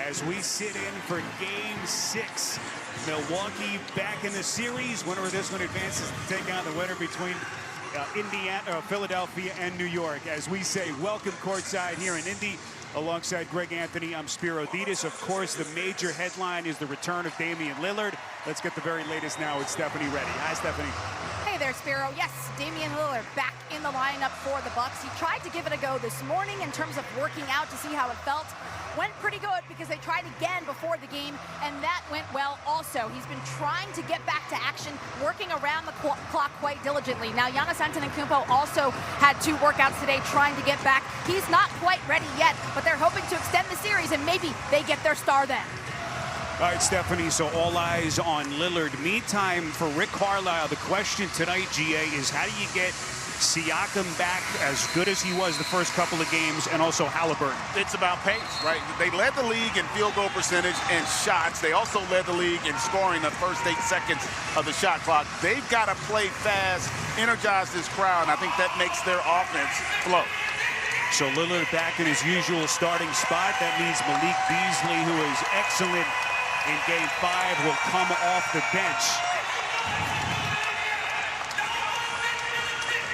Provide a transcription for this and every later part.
As we sit in for Game 6, Milwaukee back in the series. Winner of this one advances to take on the winner between Philadelphia and New York. As we say, welcome courtside here in Indy. Alongside Greg Anthony, I'm Spiro Dedes. Of course, the major headline is the return of Damian Lillard. Let's get the very latest now with Stephanie Reddy. Hi, Stephanie. Hey there, Spiro. Yes, Damian Lillard back in the lineup for the Bucks. He tried to give it a go this morning in terms of working out to see how it felt. Went pretty good because they tried again before the game, and that went well also. He's been trying to get back to action, working around the clock quite diligently. Now, Giannis Antetokounmpo also had 2 workouts today trying to get back. He's not quite ready yet, but they're hoping to extend the series, and maybe they get their star then. All right, Stephanie, so all eyes on Lillard. Meantime, for Rick Carlisle, the question tonight, GA, is how do you get Siakam back as good as he was the first couple of games, and also Halliburton? It's about pace, right? They led the league in field goal percentage and shots. They also led the league in scoring the first 8 seconds of the shot clock. They've got to play fast, energize this crowd, and I think that makes their offense flow. So Lillard back in his usual starting spot. That means Malik Beasley, who is excellent in Game 5, will come off the bench.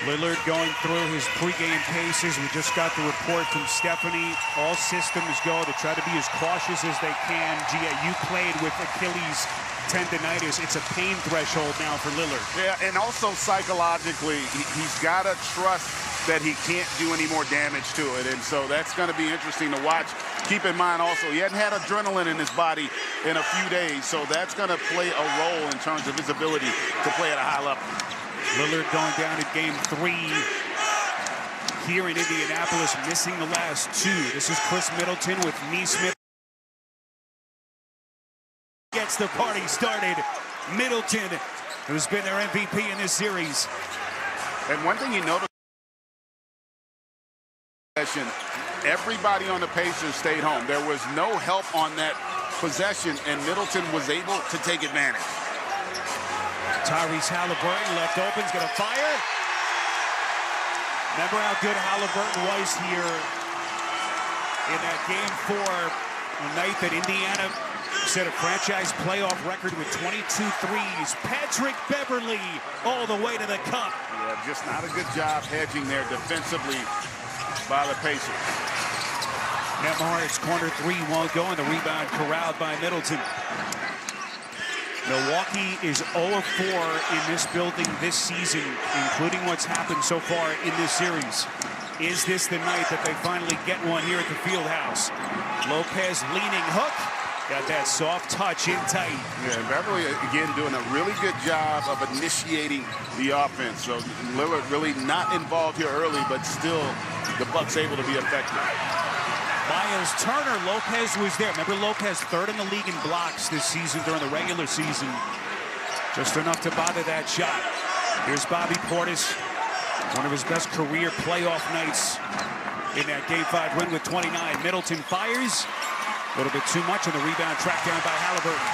Lillard going through his pregame paces. We just got the report from Stephanie. All systems go to try to be as cautious as they can. Gia, you played with Achilles tendonitis. It's a pain threshold now for Lillard. Yeah, and also psychologically, he's got to trust that he can't do any more damage to it. And so that's going to be interesting to watch. Keep in mind also, he hadn't had adrenaline in his body in a few days. So that's going to play a role in terms of his ability to play at a high level. Lillard going down in Game 3 here in Indianapolis, missing the last 2. This is Chris Middleton with Nesmith. Gets the party started. Middleton, who's been their MVP in this series. And one thing you notice, everybody on the Pacers stayed home. There was no help on that possession, and Middleton was able to take advantage. Tyrese Halliburton left open, is going to fire. Remember how good Halliburton was here in that Game 4, the night that Indiana set a franchise playoff record with 22 threes. Patrick Beverley all the way to the cup. Yeah, just not a good job hedging there defensively by the Pacers. Nembhard's corner 3 won't go, and the rebound corralled by Middleton. Milwaukee is 0-4 in this building this season, including what's happened so far in this series. Is this the night that they finally get one here at the Fieldhouse? Lopez leaning hook. Got that soft touch in tight. Yeah, Beverley, again, doing a really good job of initiating the offense. So Lillard really not involved here early, but still the Bucks able to be effective. Miles Turner, Lopez was there. Remember, Lopez 3rd in the league in blocks this season during the regular season. Just enough to bother that shot. Here's Bobby Portis, one of his best career playoff nights in that Game 5 win with 29. Middleton fires. A little bit too much, and the rebound tracked down by Halliburton.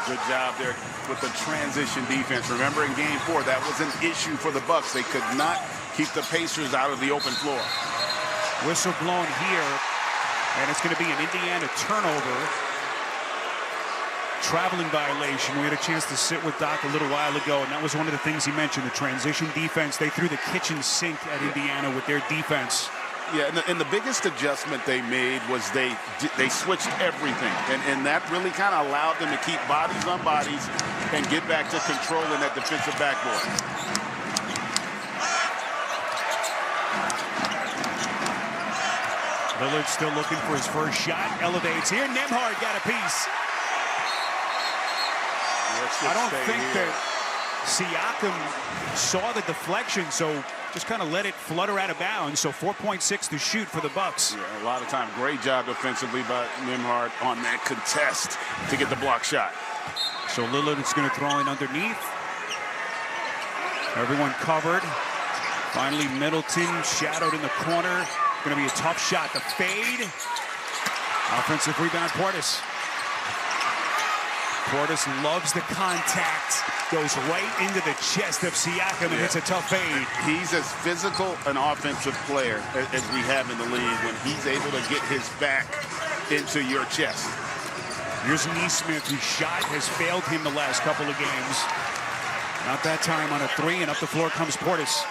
Good job there with the transition defense. Remember, in Game 4, that was an issue for the Bucks. They could not keep the Pacers out of the open floor. Whistle blown here, and it's going to be an Indiana turnover. Traveling violation. We had a chance to sit with Doc a little while ago, and that was one of the things he mentioned, the transition defense. They threw the kitchen sink at Indiana with their defense. Yeah, and the biggest adjustment they made was they switched everything, and that really kind of allowed them to keep bodies on bodies and get back to controlling that defensive backboard. Lillard still looking for his first shot. Elevates here. Nembhard got a piece. I don't think that Siakam saw the deflection, so just kind of let it flutter out of bounds. So 4.6 to shoot for the Bucks. Yeah, a lot of time. Great job defensively by Nembhard on that contest to get the block shot. So Lillard is going to throw in underneath. Everyone covered. Finally, Middleton shadowed in the corner. Going to be a tough shot. The fade. Offensive rebound, Portis. Portis loves the contact. Goes right into the chest of Siakam and hits a tough fade. He's as physical an offensive player as we have in the league when he's able to get his back into your chest. Here's Nesmith, whose shot has failed him the last couple of games. Not that time on a three, and up the floor comes Portis.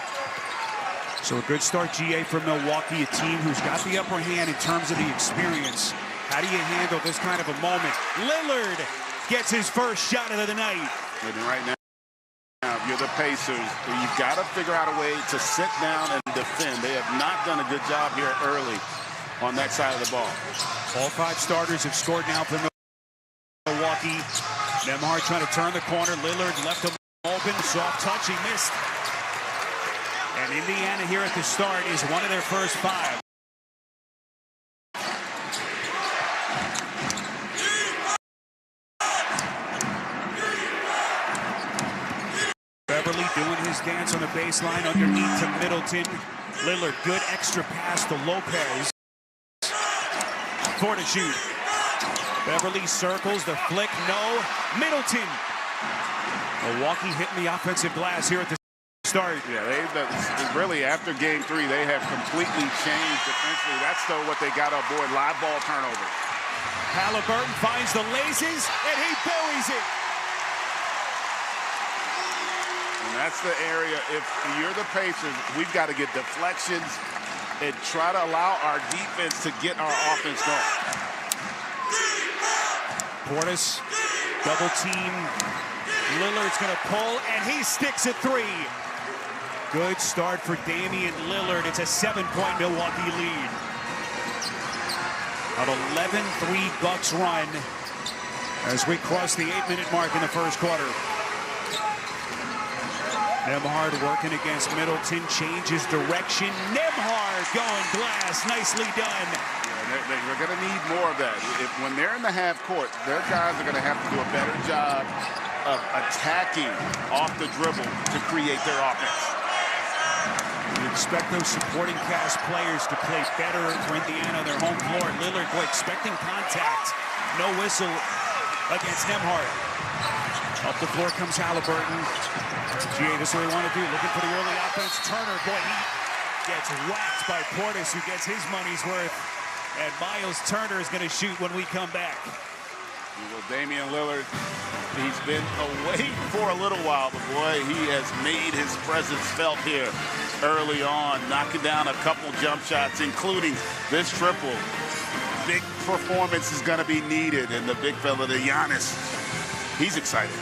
So a good start, GA, for Milwaukee, a team who's got the upper hand in terms of the experience. How do you handle this kind of a moment? Lillard gets his first shot of the night. And right now, if you're the Pacers, you've got to figure out a way to sit down and defend. They have not done a good job here early on that side of the ball. All five starters have scored now for Milwaukee. Nembhard trying to turn the corner. Lillard left him open. Soft touch. He missed. And Indiana here at the start is one of their first five. Beverly doing his dance on the baseline underneath to Middleton. Lillard, good extra pass to Lopez. For to shoot. Beverly circles the flick, no. Middleton. Milwaukee hitting the offensive glass here at the start. Yeah, they really, after game three, they have completely changed defensively. That's still what they got to avoid, live ball turnover. Halliburton finds the laces, and he buries it. And that's the area, if you're the Pacers, we've got to get deflections and try to allow our defense to get our offense going. Portis, double team. Lillard's going to pull, and he sticks a three. Good start for Damian Lillard. It's a 7-point Milwaukee lead. An 11-3 Bucks run as we cross the 8-minute mark in the first quarter. Nembhard working against Middleton, changes direction. Nembhard going glass, nicely done. Yeah, they're going to need more of that. When they're in the half court, their guys are going to have to do a better job of attacking off the dribble to create their offense. You expect those supporting cast players to play better for Indiana on their home floor. Lillard, boy, expecting contact. No whistle against Nembhard. Up the floor comes Halliburton. GA, this is what we want to do. Looking for the early offense. Turner, boy, he gets whacked by Portis, who gets his money's worth. And Miles Turner is going to shoot when we come back. Well, Damian Lillard, he's been away for a little while, but boy, he has made his presence felt here early on, knocking down a couple jump shots, including this triple. Big performance is going to be needed, and the big fella, the Giannis, he's excited.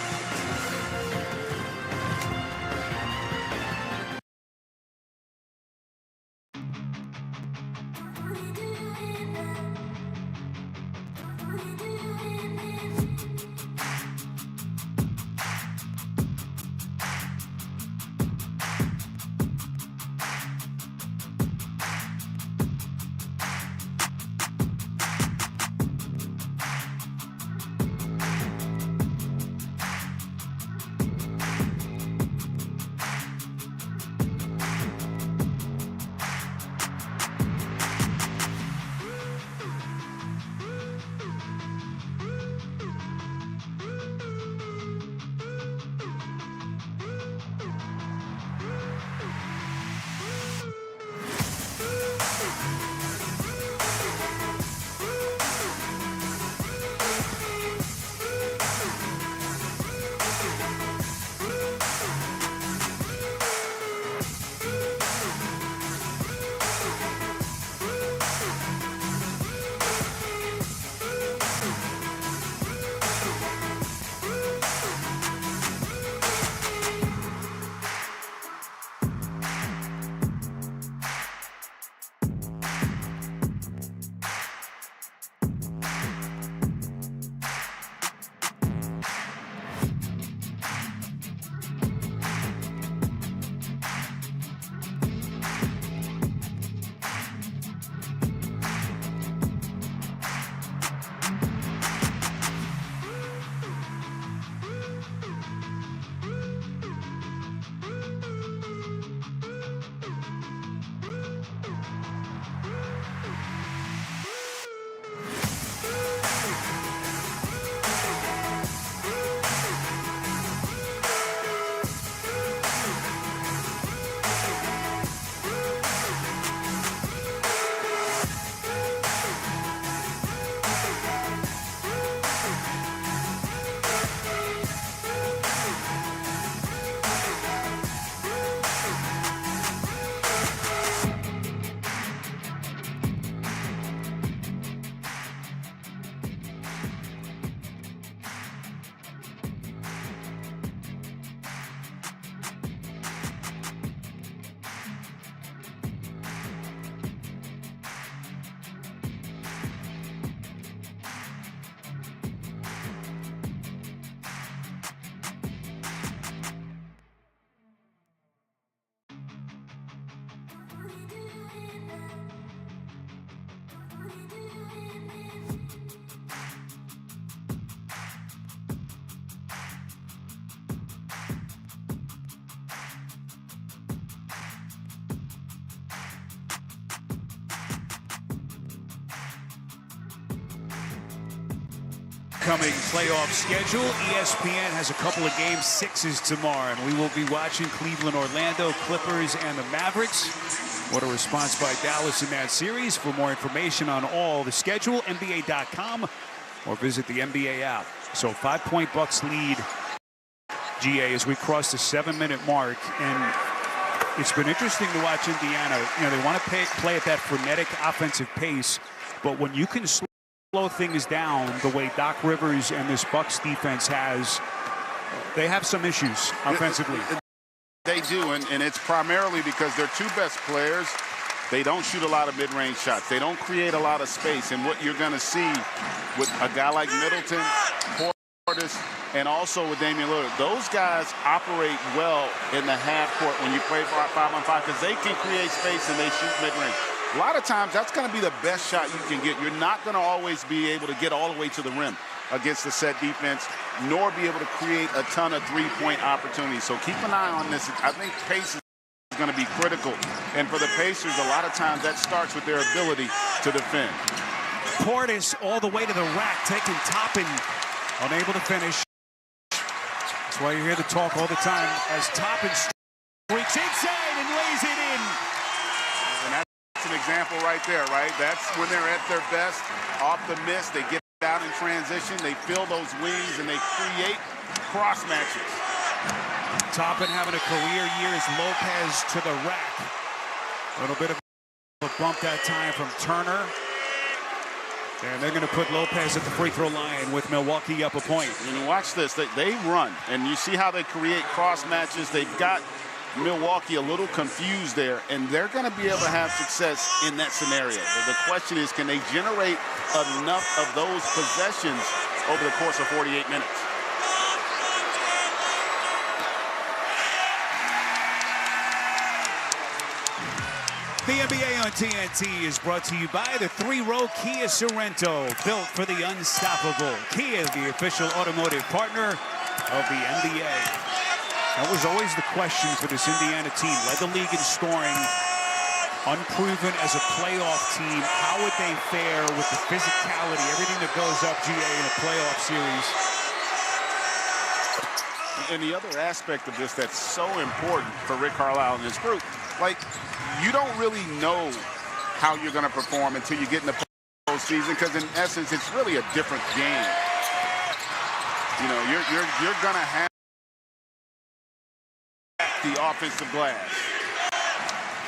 upcoming playoff schedule. ESPN has a couple of game sixes tomorrow, and we will be watching Cleveland, Orlando, Clippers, and the Mavericks. What a response by Dallas in that series. For more information on all the schedule, NBA.com, or visit the NBA app. So 5-point Bucks lead, GA, as we cross the 7-minute mark. And it's been interesting to watch Indiana. You know, they want to play at that frenetic offensive pace, but when you can slow things down the way Doc Rivers and this Bucks defense has, they have some issues offensively. They do, and it's primarily because their two best players, they don't shoot a lot of mid-range shots. They don't create a lot of space. And what you're going to see with a guy like Middleton, Portis, and also with Damian Lillard, those guys operate well in the half court when you play 5-on-5 because they can create space and they shoot mid-range. A lot of times, that's going to be the best shot you can get. You're not going to always be able to get all the way to the rim against the set defense, nor be able to create a ton of three-point opportunities. So keep an eye on this. I think pace is going to be critical. And for the Pacers, a lot of times that starts with their ability to defend. Portis all the way to the rack, taking Toppin, unable to finish. That's why you hear the talk all the time as Toppin streaks inside and lays it in. And that's an example right there, right? That's when they're at their best. Off the miss, they get out in transition, they fill those wings, and they create cross matches. Toppin having a career year as Lopez to the rack. A little bit of a bump that time from Turner. And they're going to put Lopez at the free throw line with Milwaukee up a point. And watch this, they run, and you see how they create cross matches. They've got Milwaukee a little confused there, and they're going to be able to have success in that scenario. The question is, can they generate enough of those possessions over the course of 48 minutes? The NBA on TNT is brought to you by the three-row Kia Sorento, built for the unstoppable. Kia, the official automotive partner of the NBA. That was always the question for this Indiana team. Led the league in scoring, unproven as a playoff team. How would they fare with the physicality, everything that goes up, GA, in a playoff series? And the other aspect of this that's so important for Rick Carlisle and his group, like, you don't really know how you're going to perform until you get in the postseason, because in essence, it's really a different game. You know, you're going to have the offensive glass.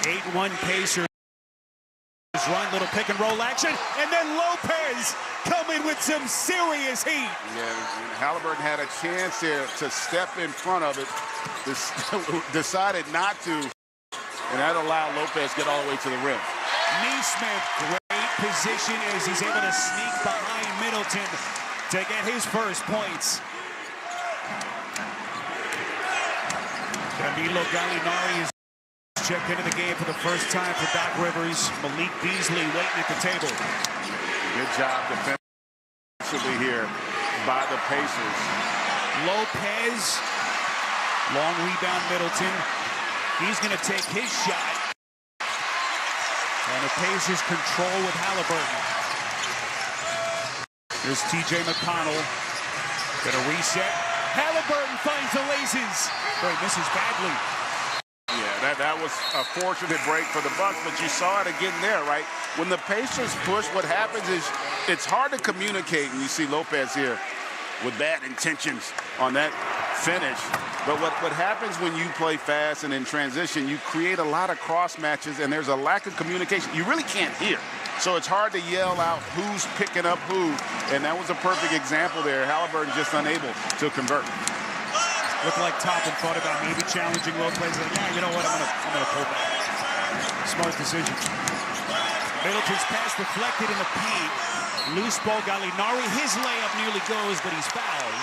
8-1 Pacers run, little pick and roll action, and then Lopez coming with some serious heat. Yeah, Halliburton had a chance there to step in front of it, decided not to, and that allowed Lopez to get all the way to the rim. Nesmith, great position as he's able to sneak behind Middleton to get his first points. Danilo Gallinari is checked into the game for the first time for Doc Rivers. Malik Beasley waiting at the table. Good job defensively here by the Pacers. Lopez, long rebound Middleton. He's going to take his shot. And the Pacers control with Halliburton. Here's TJ McConnell. Going to reset. Halliburton finds the laces. But he misses badly. Yeah, that was a fortunate break for the Bucks, but you saw it again there, right? When the Pacers push, what happens is it's hard to communicate, and you see Lopez here with bad intentions on that finish. But what happens when you play fast and in transition, you create a lot of cross matches, and there's a lack of communication. You really can't hear. So it's hard to yell out who's picking up who, and that was a perfect example there. Halliburton just unable to convert. Looked like Toppin thought about maybe challenging Lopez. Like, yeah, you know what? I'm gonna pull back. Smart decision. Middleton's pass deflected in the paint. Loose ball, Gallinari. His layup nearly goes, but he's fouled.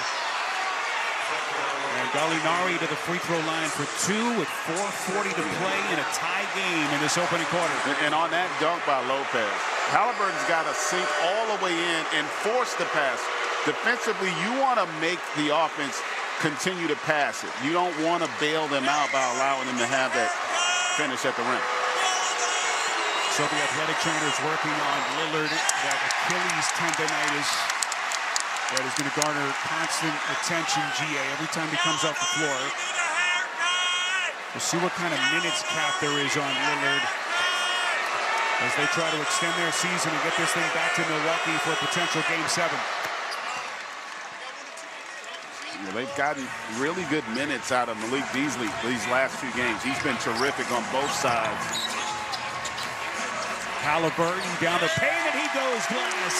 And Gallinari to the free throw line for two with 4:40 to play in a tie game in this opening quarter. And on that dunk by Lopez, Halliburton's got to sink all the way in and force the pass. Defensively, you want to make the offense continue to pass it. You don't want to bail them out by allowing them to have that finish at the rim. So the athletic trainer's working on Lillard, that Achilles tendonitis. That is going to garner constant attention, GA, every time he comes off the floor. We'll see what kind of minutes cap there is on Lillard as they try to extend their season and get this thing back to Milwaukee for a potential Game 7. Well, they've gotten really good minutes out of Malik Beasley these last few games. He's been terrific on both sides. Halliburton down the paint, and he goes glass.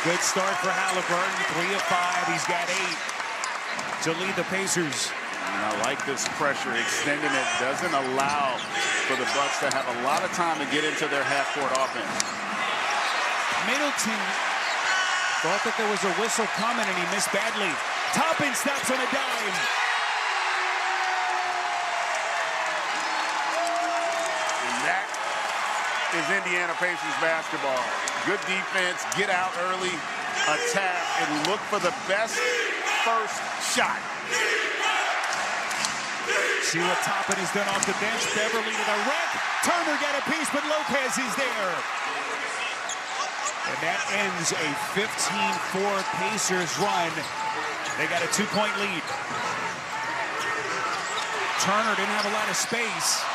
Good start for Halliburton, 3 of 5. He's got 8 to lead the Pacers. And I like this pressure, extending it, doesn't allow for the Bucks to have a lot of time to get into their half-court offense. Middleton thought that there was a whistle coming, and he missed badly. Toppin stops on a dime. And that is Indiana Pacers basketball. Good defense, get out early, attack, and look for the best first shot. See what Toppin has done off the bench. Beverly to the rack. Turner got a piece, but Lopez is there. And that ends a 15-4 Pacers run. They got a 2-point lead. Turner didn't have a lot of space.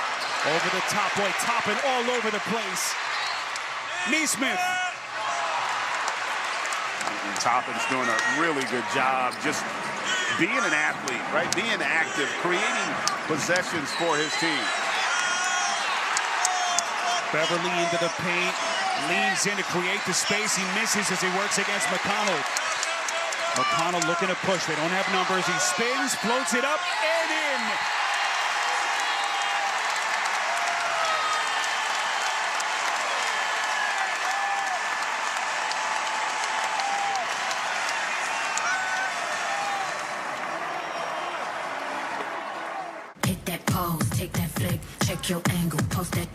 Over the top, boy, Toppin all over the place. Nesmith. And Toppin's doing a really good job just being an athlete, right? Being active, creating possessions for his team. Beverly into the paint. Leans in to create the space. He misses as he works against McConnell. McConnell looking to push. They don't have numbers. He spins, floats it up, and in. Hit that pose, take that flick, check your angle, post that.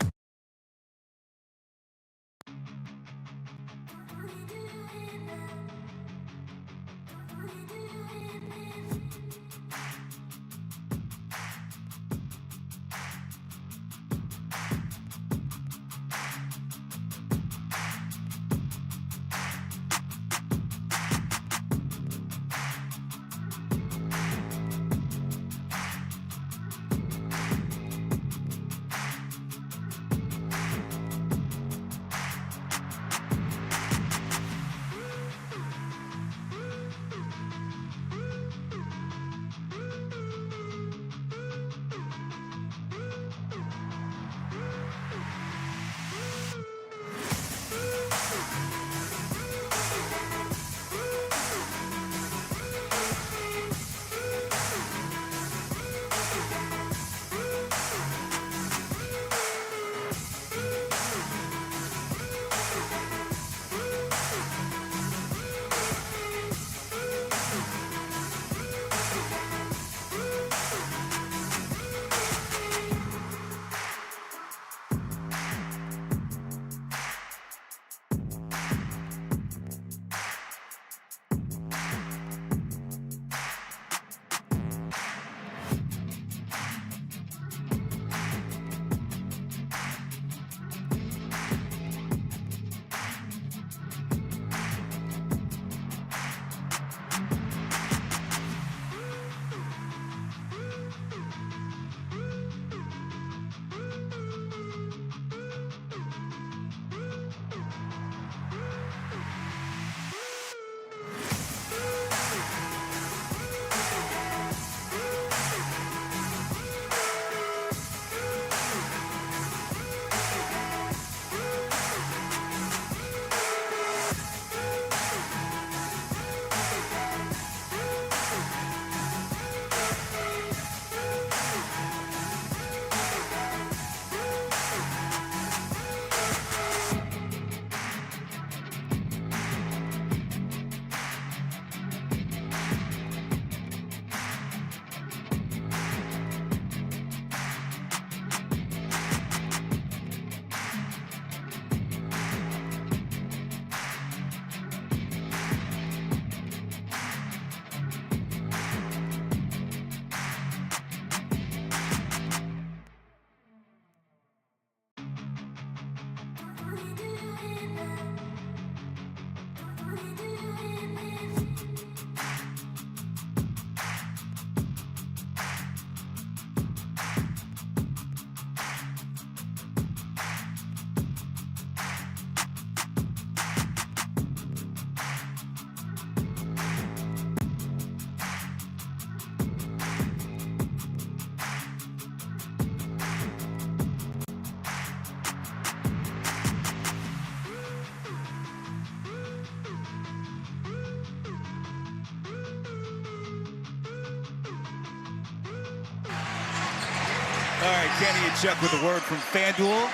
All right, Kenny and Chuck with a word from FanDuel.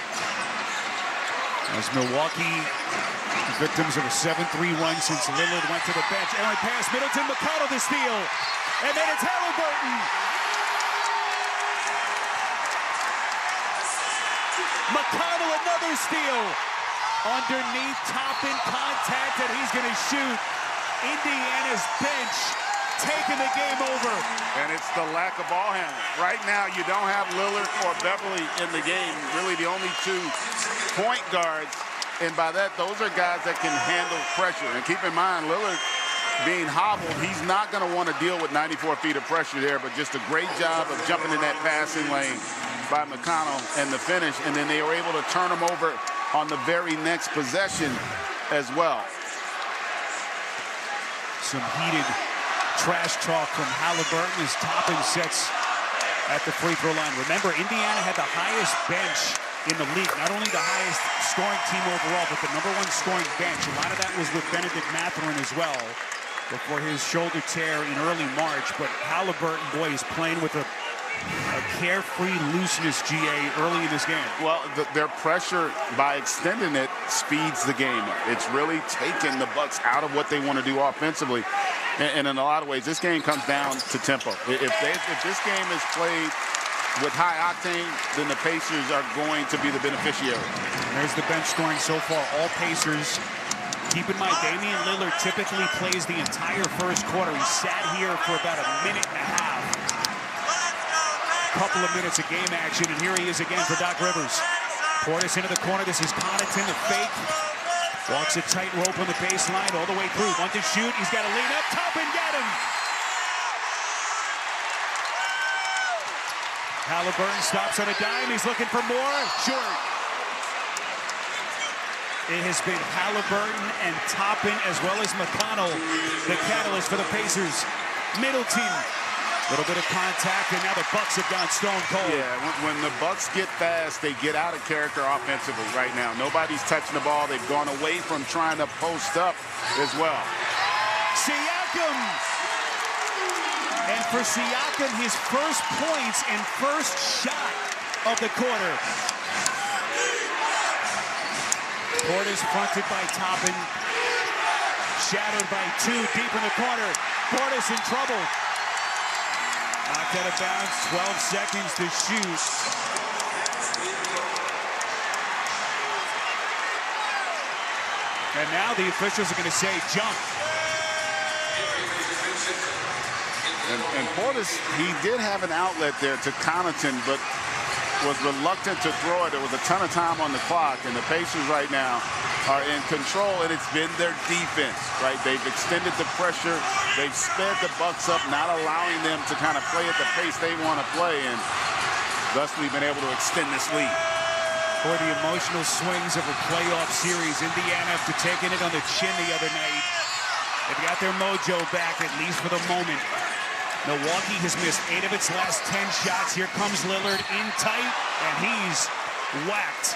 As Milwaukee victims of a 7-3 run since Lillard went to the bench. Aaron pass, Middleton, McConnell to steal. And then it's Halliburton. McConnell, another steal. Underneath, Toppin, contact, and he's going to shoot. Indiana's bench taking the game over. And it's the lack of ball handling. Right now, you don't have Lillard or Beverly in the game. Really the only two point guards. And by that, those are guys that can handle pressure. And keep in mind, Lillard being hobbled, he's not going to want to deal with 94 feet of pressure there, but just a great job of jumping in that passing lane by McConnell and the finish. And then they were able to turn him over on the very next possession as well. Some heated trash talk from Halliburton as Toppin sets at the free throw line. Remember, Indiana had the highest bench in the league, not only the highest scoring team overall, but the #1 scoring bench. A lot of that was with Benedict Mathurin as well before his shoulder tear in early March. But Halliburton, boy, is playing with a carefree looseness, GA, early in this game. Well, their pressure, by extending it, speeds the game. It's really taken the Bucks out of what they want to do offensively. And in a lot of ways, this game comes down to tempo. If this game is played with high octane, then the Pacers are going to be the beneficiary. There's the bench scoring so far, all Pacers. Keep in mind, Damian Lillard typically plays the entire first quarter. He sat here for about a minute and a half. Couple of minutes of game action, and here he is again for Doc Rivers. Portis into the corner. This is Connaughton, the fake. Walks a tightrope on the baseline all the way through. Want to shoot. He's got to lean up top and get him. Halliburton stops on a dime. He's looking for more. Short. It has been Halliburton and Toppin as well as McConnell, the catalyst for the Pacers. Middleton. A little bit of contact, and now the Bucks have gone stone cold. Yeah, when the Bucks get fast, they get out of character offensively right now. Nobody's touching the ball. They've gone away from trying to post up as well. Siakam. And for Siakam, his first points and first shot of the quarter. Portis fronted by Toppin. Shadowed by two deep in the corner. Portis in trouble. Knocked out of bounds, 12 seconds to shoot. And now the officials are going to say jump. And Portis, he did have an outlet there to Connaughton, but was reluctant to throw it. There was a ton of time on the clock, and the Pacers right now are in control, and it's been their defense, right? They've extended the pressure. They've sped the Bucks up, not allowing them to kind of play at the pace they want to play, and thus we've been able to extend this lead. For the emotional swings of a playoff series, Indiana after taking it on the chin the other night. They've got their mojo back, at least for the moment. Milwaukee has missed 8 of its last 10 shots. Here comes Lillard in tight, and he's whacked.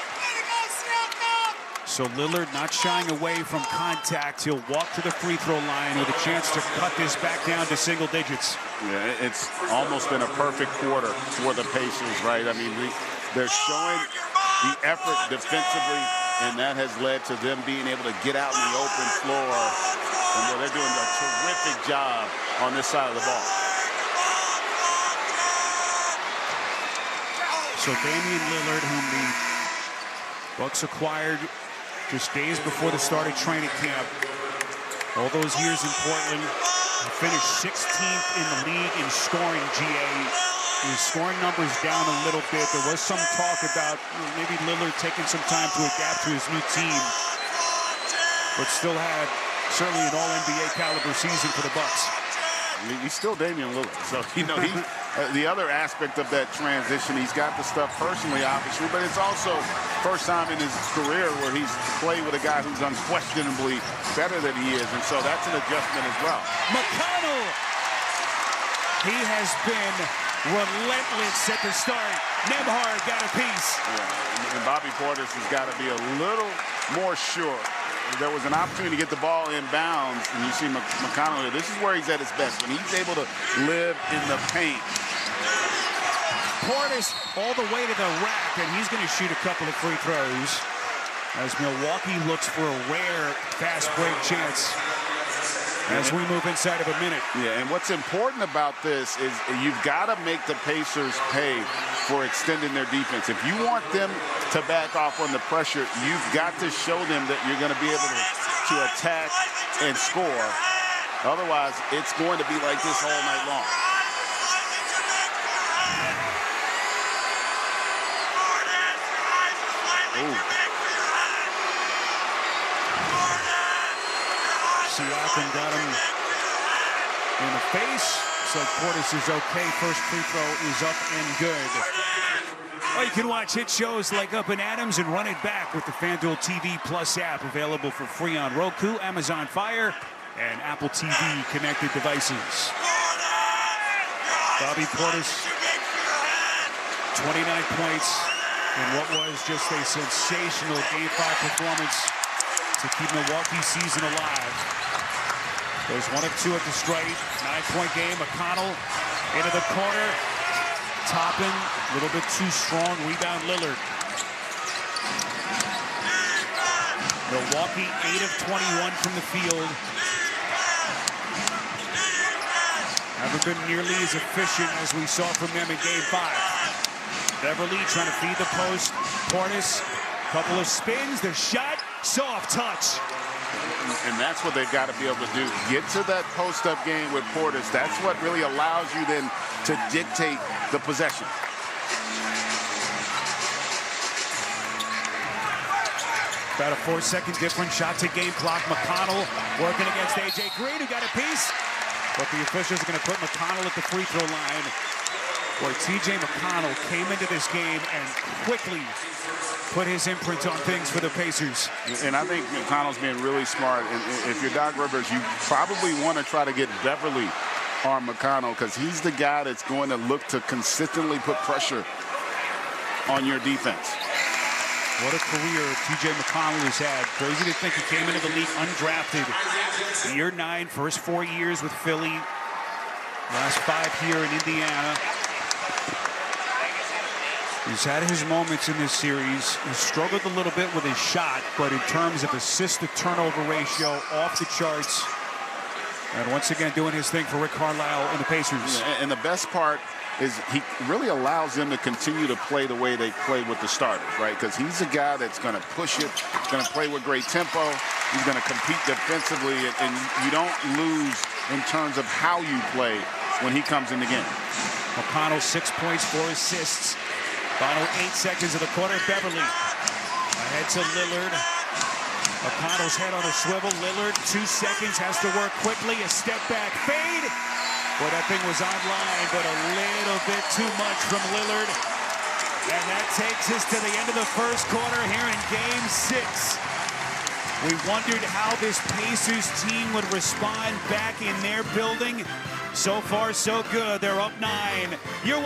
So Lillard not shying away from contact. He'll walk to the free throw line with a chance to cut this back down to single digits. Yeah, it's almost been a perfect quarter for the Pacers, right? I mean, they're showing the effort defensively, and that has led to them being able to get out in the open floor. And they're doing a terrific job on this side of the ball. So Damian Lillard, whom the Bucks acquired just days before the start of training camp. All those years in Portland, he finished 16th in the league in scoring, GA. His scoring numbers down a little bit. There was some talk about maybe Lillard taking some time to adapt to his new team, but still had certainly an all-NBA caliber season for the Bucks. He's still Damian Lillard, so the other aspect of that transition, he's got the stuff personally, obviously, but it's also first time in his career where he's played with a guy who's unquestionably better than he is, and so that's an adjustment as well. McConnell, he has been relentless at the start. Nembhard got a piece. Yeah, and Bobby Portis has got to be a little more sure. There was an opportunity to get the ball in bounds, and you see McConnell here. This is where he's at his best, when he's able to live in the paint. Portis all the way to the rack, and he's going to shoot a couple of free throws as Milwaukee looks for a rare fast break chance as we move inside of a minute. Yeah, and what's important about this is you've got to make the Pacers pay for extending their defense. If you want them to back off on the pressure, you've got to show them that you're going to be able to attack and score. Otherwise, it's going to be like this all night long. Siakam got him in the face. So Portis is okay. First free throw is up and good. Oh, you can watch hit shows like Up and Adams and Run It Back with the FanDuel TV Plus app, available for free on Roku, Amazon Fire, and Apple TV connected devices. Bobby Portis, 29 points in what was just a sensational Game 5 performance to keep Milwaukee's season alive. Goes 1 of 2 at the strike. 9-point game. McConnell into the corner. Toppin, a little bit too strong. Rebound Lillard. Milwaukee 8 of 21 from the field. Haven't been nearly as efficient as we saw from them in Game 5. Beverly trying to feed the post. Portis, couple of spins. The shot, soft touch. And that's what they've got to be able to do. Get to that post-up game with Portis. That's what really allows you then to dictate the possession. About a 4-second difference. Shot to game clock. McConnell working against A.J. Green, who got a piece. But the officials are going to put McConnell at the free throw line. Where T.J. McConnell came into this game and quickly put his imprint on things for the Pacers. And I think McConnell's being really smart. And if you're Doc Rivers, you probably want to try to get Beverly on McConnell, because he's the guy that's going to look to consistently put pressure on your defense. What a career T.J. McConnell has had. Crazy to think he came into the league undrafted. Year 9, first 4 years with Philly. Last 5 here in Indiana. He's had his moments in this series. He struggled a little bit with his shot, but in terms of assist-to-turnover ratio, off the charts. And once again, doing his thing for Rick Carlisle and the Pacers. Yeah, and the best part is he really allows them to continue to play the way they play with the starters, right? Because he's a guy that's going to push it, going to play with great tempo. He's going to compete defensively, and you don't lose in terms of how you play when he comes in the game. McConnell, 6 points, 4 assists. Final 8 seconds of the quarter. Beverly ahead to Lillard. McConnell's head on a swivel. Lillard, 2 seconds, has to work quickly. A step back fade. Boy, that thing was online, but a little bit too much from Lillard. And that takes us to the end of the first quarter here in Game 6. We wondered how this Pacers team would respond back in their building. So far, so good. They're up 9. You're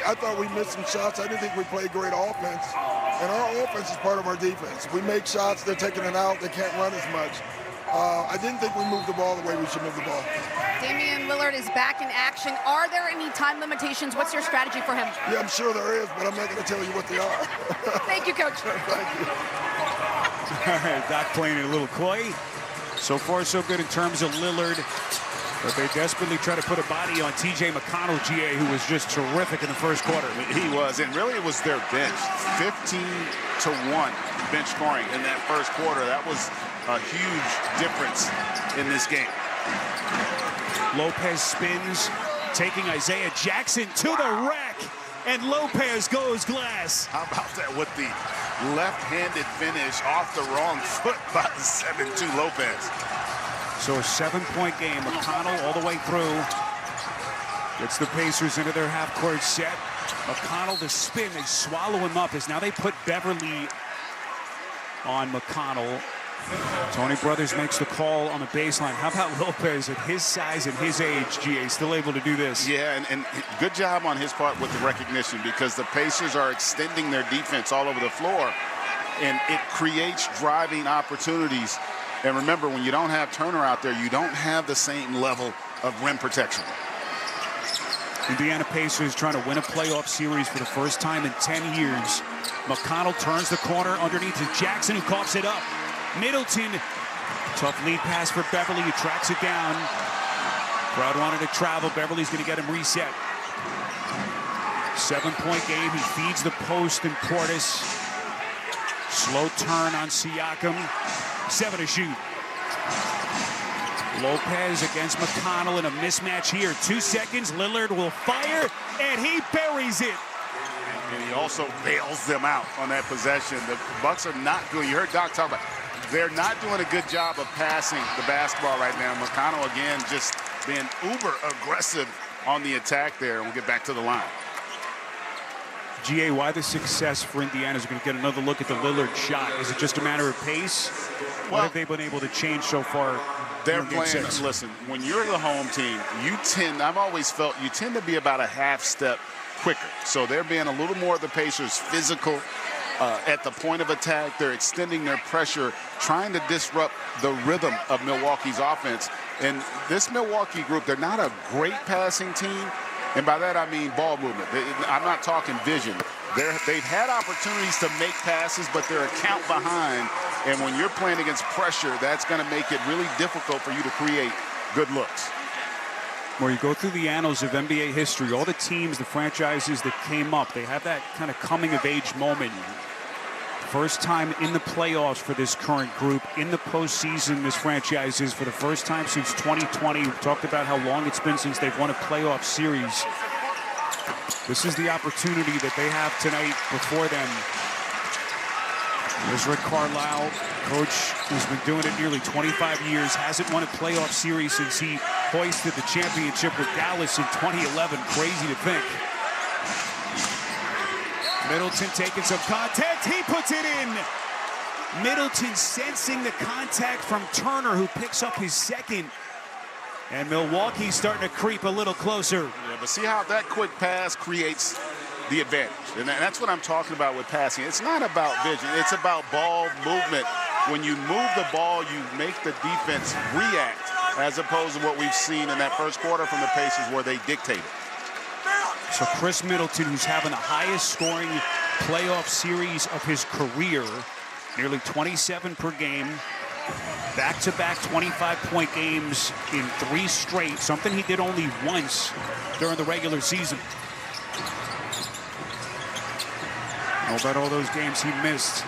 I thought we missed some shots. I didn't think we played great offense. And our offense is part of our defense. We make shots, they're taking it out, they can't run as much. I didn't think we moved the ball the way we should move the ball. Damian Lillard is back in action. Are there any time limitations? What's your strategy for him? Yeah, I'm sure there is, but I'm not going to tell you what they are. Thank you, Coach. Thank you. All right, Doc playing it a little coy. So far, so good in terms of Lillard. But they desperately try to put a body on T.J. McConnell, GA, who was just terrific in the first quarter. He was, and really it was their bench. 15-1 bench scoring in that first quarter. That was a huge difference in this game. Lopez spins, taking Isaiah Jackson to the rack, and Lopez goes glass. How about that with the left-handed finish off the wrong foot by the 7-2 Lopez. So a 7-point game. McConnell all the way through. Gets the Pacers into their half-court set. McConnell to spin. They swallow him up as now they put Beverly on McConnell. Tony Brothers makes the call on the baseline. How about Lopez at his size and his age, GA, still able to do this? Yeah, and good job on his part with the recognition, because the Pacers are extending their defense all over the floor, and it creates driving opportunities. And remember, when you don't have Turner out there, you don't have the same level of rim protection. Indiana Pacers trying to win a playoff series for the first time in 10 years. McConnell turns the corner underneath to Jackson, who coughs it up. Middleton, tough lead pass for Beverly, who tracks it down. Crowd wanted to travel. Beverly's going to get him reset. 7-point game. He feeds the post and Portis. Slow turn on Siakam. 7 to shoot. Lopez against McConnell in a mismatch here. 2 seconds. Lillard will fire, and he buries it. And he also bails them out on that possession. The Bucks are not good. You heard Doc talk about it. They're not doing a good job of passing the basketball right now. McConnell, again, just being uber aggressive on the attack there. And we'll get back to the line. GA, why the success for Indiana is going to get another look at the Lillard shot? Is it just a matter of pace? What have they been able to change so far? They're playing, listen, when you're the home team, I've always felt you tend to be about a half step quicker. So they're being a little more of the Pacers physical at the point of attack. They're extending their pressure, trying to disrupt the rhythm of Milwaukee's offense. And this Milwaukee group, they're not a great passing team. And by that, I mean ball movement. I'm not talking vision. They've had opportunities to make passes, but they're a count behind. And when you're playing against pressure, that's going to make it really difficult for you to create good looks. Where you go through the annals of NBA history, all the teams, the franchises that came up, they have that kind of coming-of-age moment. First time in the playoffs for this current group. In the postseason, this franchise is for the first time since 2020. We've talked about how long it's been since they've won a playoff series. This is the opportunity that they have tonight before them. There's Rick Carlisle, coach who's been doing it nearly 25 years, hasn't won a playoff series since he hoisted the championship with Dallas in 2011. Crazy to think. Middleton taking some contact. He puts it in. Middleton sensing the contact from Turner, who picks up his second. And Milwaukee's starting to creep a little closer. Yeah, but see how that quick pass creates the advantage. And that's what I'm talking about with passing. It's not about vision. It's about ball movement. When you move the ball, you make the defense react, as opposed to what we've seen in that first quarter from the Pacers where they dictated. So Chris Middleton, who's having the highest scoring playoff series of his career, nearly 27 per game, back-to-back 25-point games in 3 straight, something he did only once during the regular season. How about all those games he missed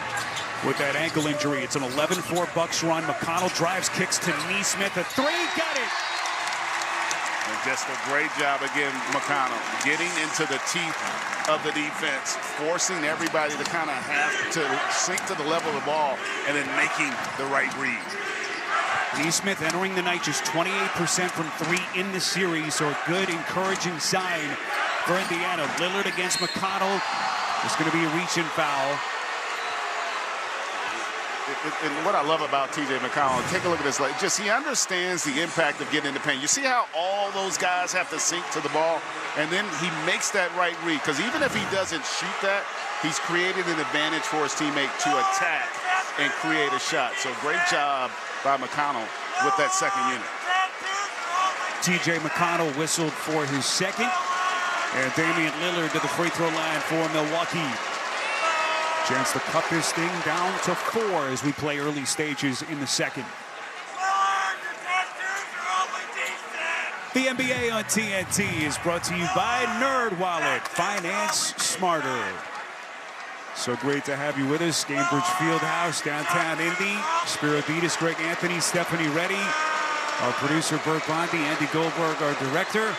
with that ankle injury? It's an 11-4 Bucks run. McConnell drives, kicks to Nesmith. A 3, got it! And just a great job again, McConnell, getting into the teeth of the defense, forcing everybody to kind of have to sink to the level of the ball and then making the right read. Nesmith entering the night just 28% from 3 in the series, so a good, encouraging sign for Indiana. Lillard against McConnell. It's going to be a reach-in foul. And what I love about T.J. McConnell, take a look at this. Like, just he understands the impact of getting in the paint. You see how all those guys have to sink to the ball, and then he makes that right read. Because even if he doesn't shoot that, he's created an advantage for his teammate to attack and create a shot. So great job by McConnell with that second unit. T.J. McConnell whistled for his second, and Damian Lillard to the free throw line for Milwaukee. Chance to cut this thing down to 4 as we play early stages in the second. The NBA on TNT is brought to you by NerdWallet. Finance smarter. So great to have you with us. Gainbridge Fieldhouse, downtown Indy. Spiro Ditas, Greg Anthony, Stephanie Reddy, our producer Bert Bondi, Andy Goldberg, our director,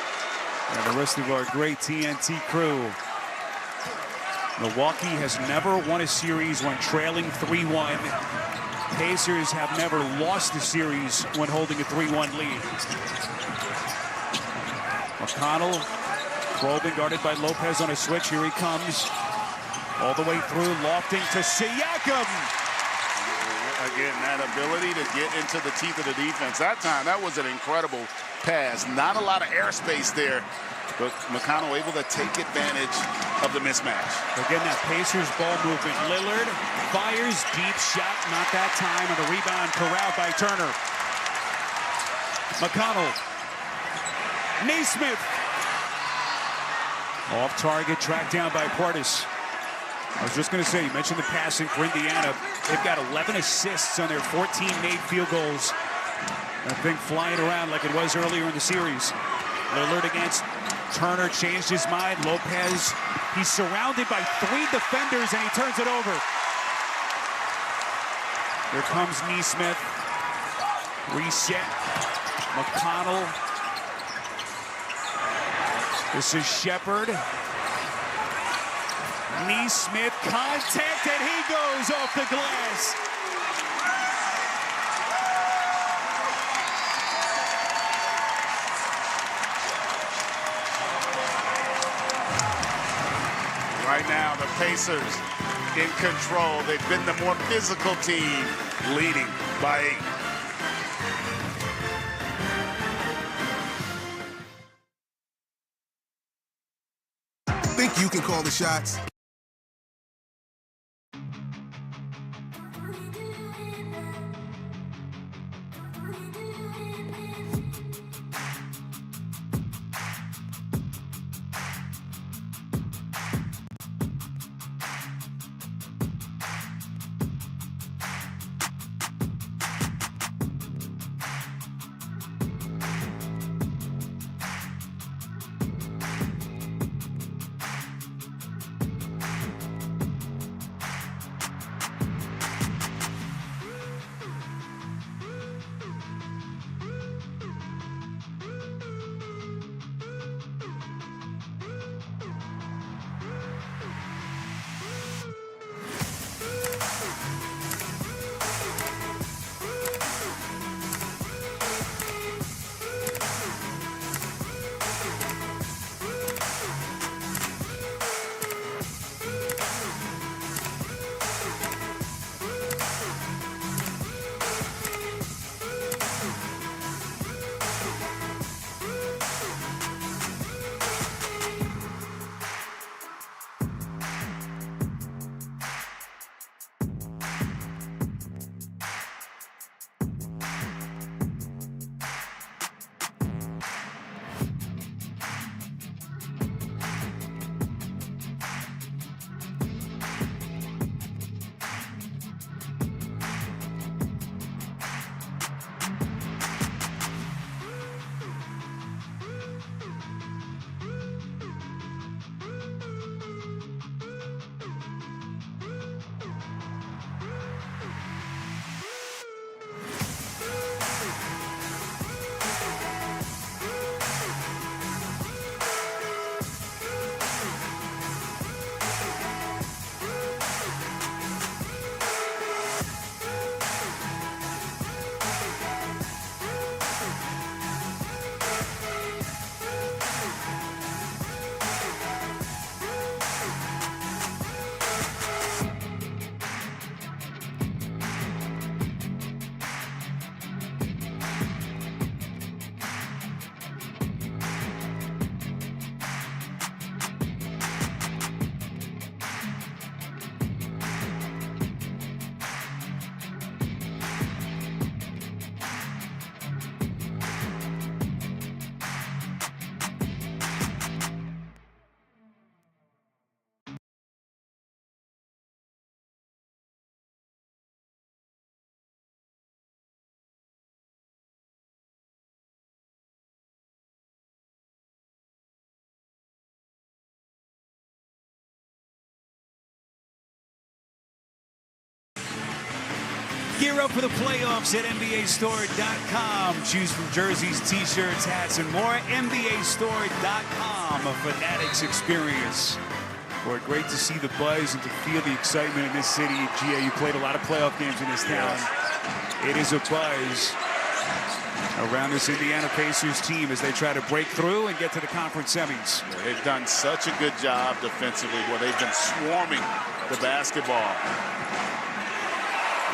and the rest of our great TNT crew. Milwaukee has never won a series when trailing 3-1. Pacers have never lost a series when holding a 3-1 lead. McConnell probing, guarded by Lopez on a switch. Here he comes. All the way through, lofting to Siakam. Again, that ability to get into the teeth of the defense. That time, that was an incredible pass. Not a lot of airspace there, but McConnell able to take advantage of the mismatch. Again, that Pacers ball movement. Lillard fires, deep shot, not that time, and the rebound corralled by Turner. McConnell. Naismith. Off target, tracked down by Portis. I was just going to say, you mentioned the passing for Indiana. They've got 11 assists on their 14 made field goals. That thing flying around like it was earlier in the series. Lillard against Turner, changed his mind. Lopez, he's surrounded by 3 defenders, and he turns it over. Here comes Naismith. Reset. McConnell. This is Shepard. Naismith, contact, and he goes off the glass. Right now, the Pacers in control. They've been the more physical team, leading by 8. Think you can call the shots? Gear up for the playoffs at NBAstore.com. Choose from jerseys, t-shirts, hats, and more. NBAstore.com, a Fanatics experience. Boy, great to see the buzz and to feel the excitement in this city. GA, you played a lot of playoff games in this town. It is a buzz around this Indiana Pacers team as they try to break through and get to the conference semis. They've done such a good job defensively where they've been swarming the basketball.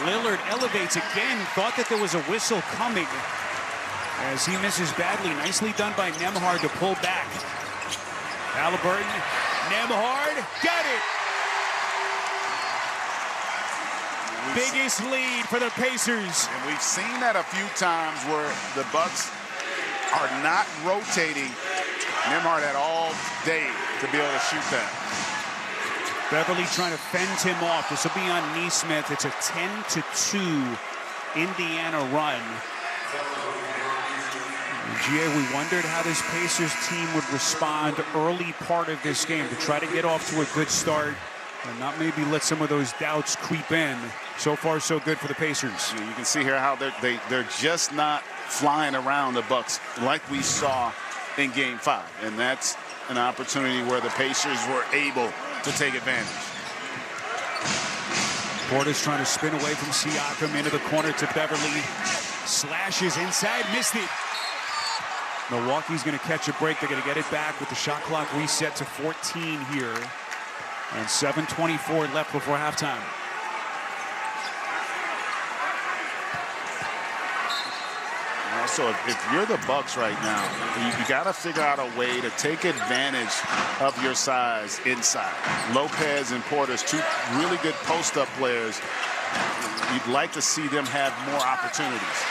Lillard elevates again, thought that there was a whistle coming as he misses badly. Nicely done by Nembhard to pull back. Halliburton, Nembhard, got it! Biggest lead for the Pacers. And we've seen that a few times where the Bucks are not rotating Nembhard at all day to be able to shoot that. Beverly trying to fend him off. This will be on Nesmith. It's a 10-2 Indiana run. GA, we wondered how this Pacers team would respond early part of this game to try to get off to a good start and not maybe let some of those doubts creep in. So far, so good for the Pacers. You can see here how they're just not flying around the Bucks like we saw in Game 5. And that's an opportunity where the Pacers were able to take advantage. Portis trying to spin away from Siakam into the corner to Beverly. Slashes inside, missed it. Milwaukee's going to catch a break. They're going to get it back with the shot clock reset to 14 here. And 7:24 left before halftime. Also, if you're the Bucks right now, you got to figure out a way to take advantage of your size inside. Lopez and Portis, two really good post-up players. You'd like to see them have more opportunities.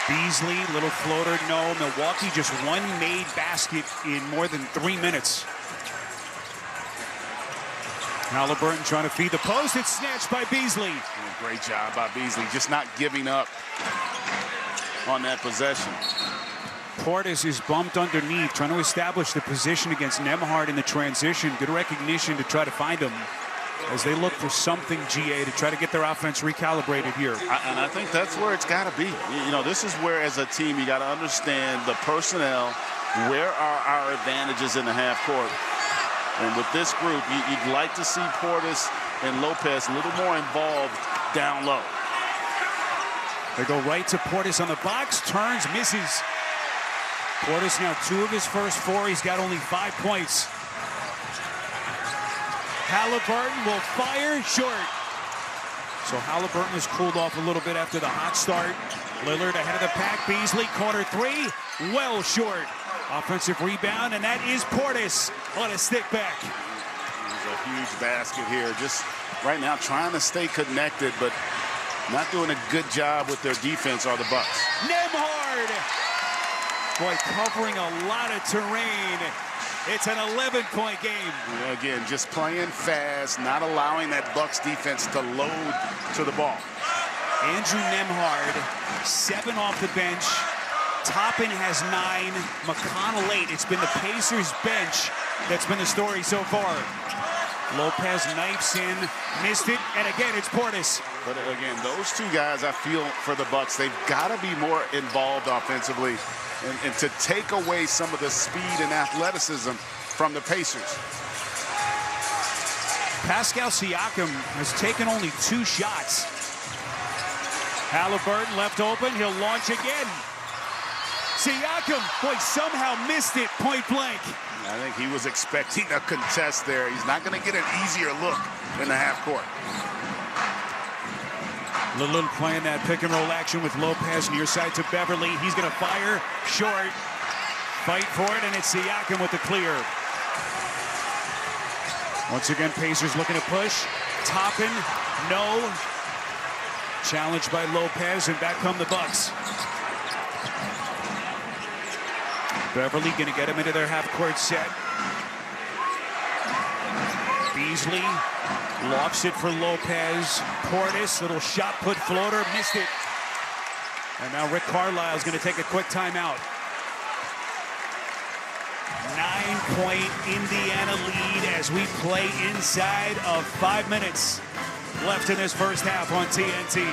Beasley, little floater, no. Milwaukee just one made basket in more than 3 minutes. Halliburton trying to feed the post. It's snatched by Beasley. Great job by Beasley, just not giving up on that possession. Portis is bumped underneath, trying to establish the position against Nembhard in the transition. Good recognition to try to find him as they look for something, GA, to try to get their offense recalibrated here. And I think that's where it's got to be. You know, this is where, as a team, you got to understand the personnel. Where are our advantages in the half court? And with this group, you'd like to see Portis and Lopez a little more involved down low. They go right to Portis on the box, turns, misses. Portis now 2 of his first 4. He's got only 5 points. Halliburton will fire short. So Halliburton has cooled off a little bit after the hot start. Lillard ahead of the pack. Beasley, corner 3, well short. Offensive rebound, and that is Portis on a stick back. There's a huge basket here. Just right now trying to stay connected, but not doing a good job with their defense are the Bucks. Nembhard! Boy, covering a lot of terrain. It's an 11-point game. Yeah, again, just playing fast, not allowing that Bucks defense to load to the ball. Andrew Nembhard, 7 off the bench. Toppin has 9, McConnell 8. It's been the Pacers bench that's been the story so far. Lopez knifes in, missed it, and again it's Portis. But again, those two guys, I feel, for the Bucks, they've got to be more involved offensively and to take away some of the speed and athleticism from the Pacers. Pascal Siakam has taken only 2 shots. Halliburton left open, he'll launch again. Siakam, boy, somehow missed it point blank. I think he was expecting a contest there. He's not going to get an easier look in the half court. Lillard playing that pick and roll action with Lopez near side to Beverly. He's going to fire short. Fight for it, and it's Siakam with the clear. Once again, Pacers looking to push. Toppin, no. Challenged by Lopez, and back come the Bucks. Beverly going to get him into their half-court set. Beasley lofts it for Lopez. Portis, little shot put floater, missed it. And now Rick Carlisle's going to take a quick timeout. 9-point Indiana lead as we play inside of 5 minutes left in this first half on TNT.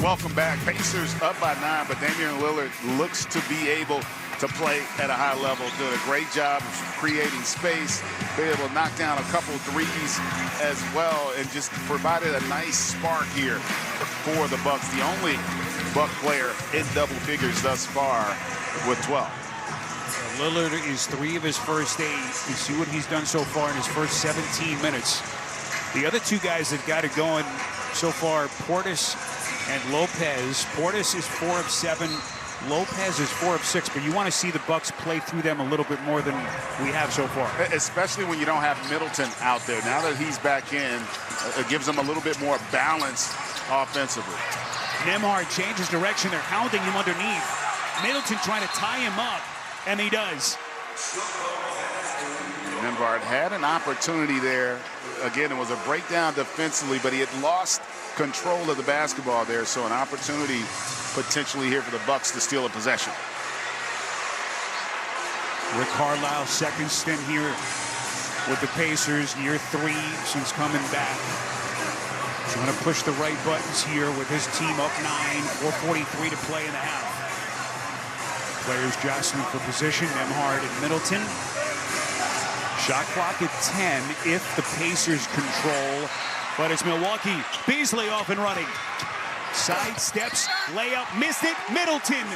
Welcome back. Pacers up by 9, but Damian Lillard looks to be able to play at a high level, doing a great job of creating space, being able to knock down a couple threes as well, and just provided a nice spark here for the Bucks. The only Buck player in double figures thus far with 12. Lillard is 3 of his first 8. You see what he's done so far in his first 17 minutes. The other two guys that got it going so far, Portis and Lopez. Portis is 4 of 7. Lopez is 4 of 6, but you want to see the Bucks play through them a little bit more than we have so far. Especially when you don't have Middleton out there. Now that he's back in, it gives them a little bit more balance offensively. Nembhard changes direction. They're hounding him underneath. Middleton trying to tie him up, and he does. Nembhard had an opportunity there. Again, it was a breakdown defensively, but he had lost control of the basketball there, so an opportunity potentially here for the Bucks to steal a possession. Rick Carlisle, second stint here with the Pacers, year 3 since coming back. Trying to push the right buttons here with his team up 9, 4:43 to play in the half. Players jostling for position, Nembhard and Middleton. Shot clock at 10 if the Pacers control, but it's Milwaukee. Beasley off and running. Side steps, layup, missed it, Middleton.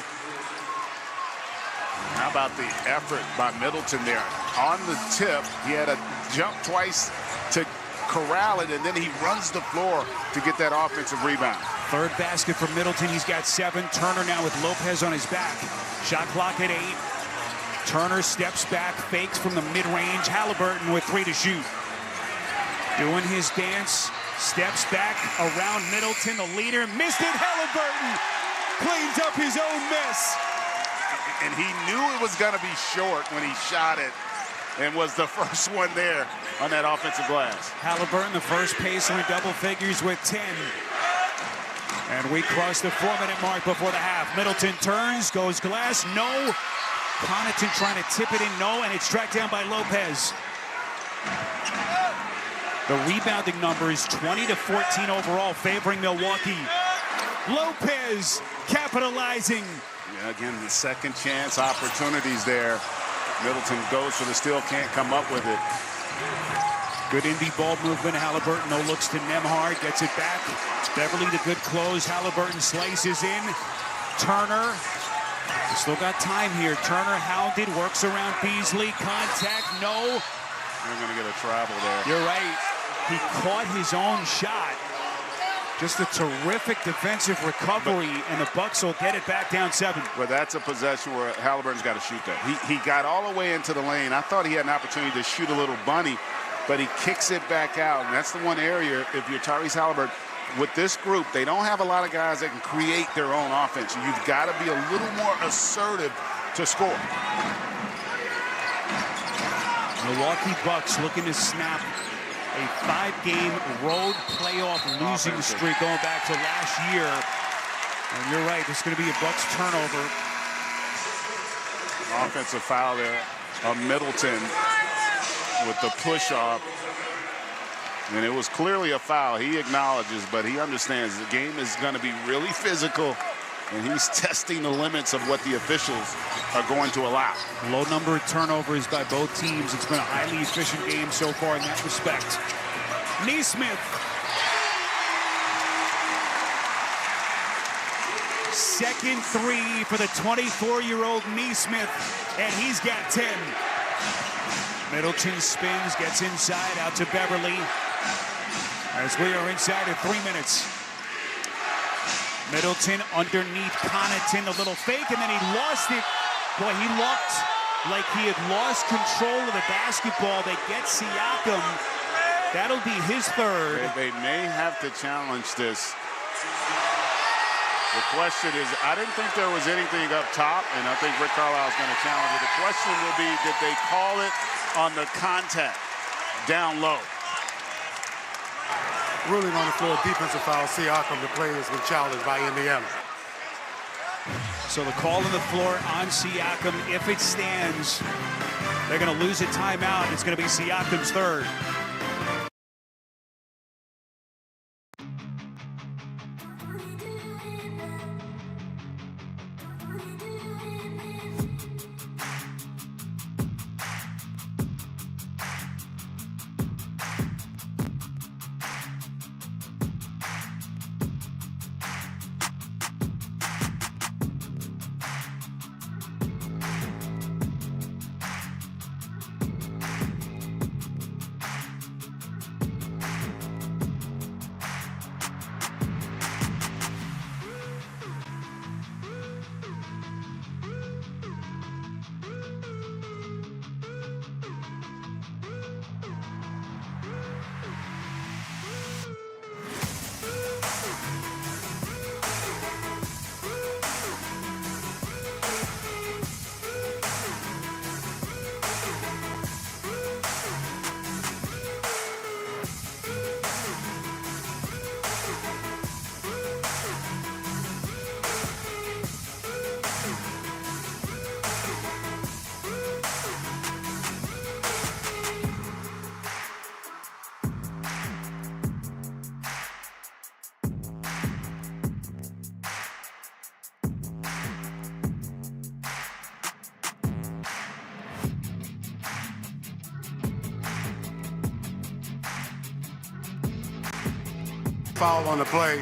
How about the effort by Middleton there? On the tip, he had to jump twice to corral it, and then he runs the floor to get that offensive rebound. Third basket for Middleton, he's got 7. Turner now with Lopez on his back. Shot clock at 8. Turner steps back, fakes from the mid-range. Halliburton with 3 to shoot. Doing his dance, steps back around Middleton, the leader. Missed it, Halliburton. cleans up his own mess. And he knew it was going to be short when he shot it and was the first one there on that offensive glass. Haliburton, the first pacer in double figures with 10. And we cross the 4-minute mark before the half. Middleton turns, goes glass, no. Connaughton trying to tip it in, no, and it's tracked down by Lopez. The rebounding numbers, 20-14 overall, favoring Milwaukee. Lopez capitalizing. Yeah, again, the second chance opportunities there. Middleton goes for the steal, can't come up with it. Good indie ball movement. Haliburton, no looks to Nembhard, gets it back. Beverly, the good close. Haliburton slices in. Turner, still got time here. Turner hounded, works around Beasley. Contact, no. They're going to get a travel there. You're right. He caught his own shot. Just a terrific defensive recovery, and the Bucks will get it back down 7. But that's a possession where Haliburton's got to shoot that. He got all the way into the lane. I thought he had an opportunity to shoot a little bunny, but he kicks it back out. And that's the one area, if you're Tyrese Haliburton, with this group, they don't have a lot of guys that can create their own offense. You've got to be a little more assertive to score. Milwaukee Bucks looking to snap a 5-game road playoff losing streak going back to last year. And you're right, this is going to be a Bucks turnover. Offensive foul there of Middleton with the push-off. And it was clearly a foul. He acknowledges, but he understands the game is going to be really physical, and he's testing the limits of what the officials are going to allow. Low number of turnovers by both teams. It's been a highly efficient game so far in that respect. Nesmith. Second three for the 24-year-old Nesmith, and he's got 10. Middleton spins, gets inside, out to Beverly. As we are inside of 3 minutes. Middleton underneath Connaughton, a little fake, and then he lost it. Boy, he looked like he had lost control of the basketball. They get Siakam. That'll be his third. They may have to challenge this. The question is, I didn't think there was anything up top, and I think Rick Carlisle is going to challenge it. The question will be, did they call it on the contact down low? Ruling on the floor, defensive foul. Siakam, the play has been challenged by Indiana. So the call on the floor on Siakam, if it stands, they're going to lose a timeout. It's going to be Siakam's third. Foul on the play.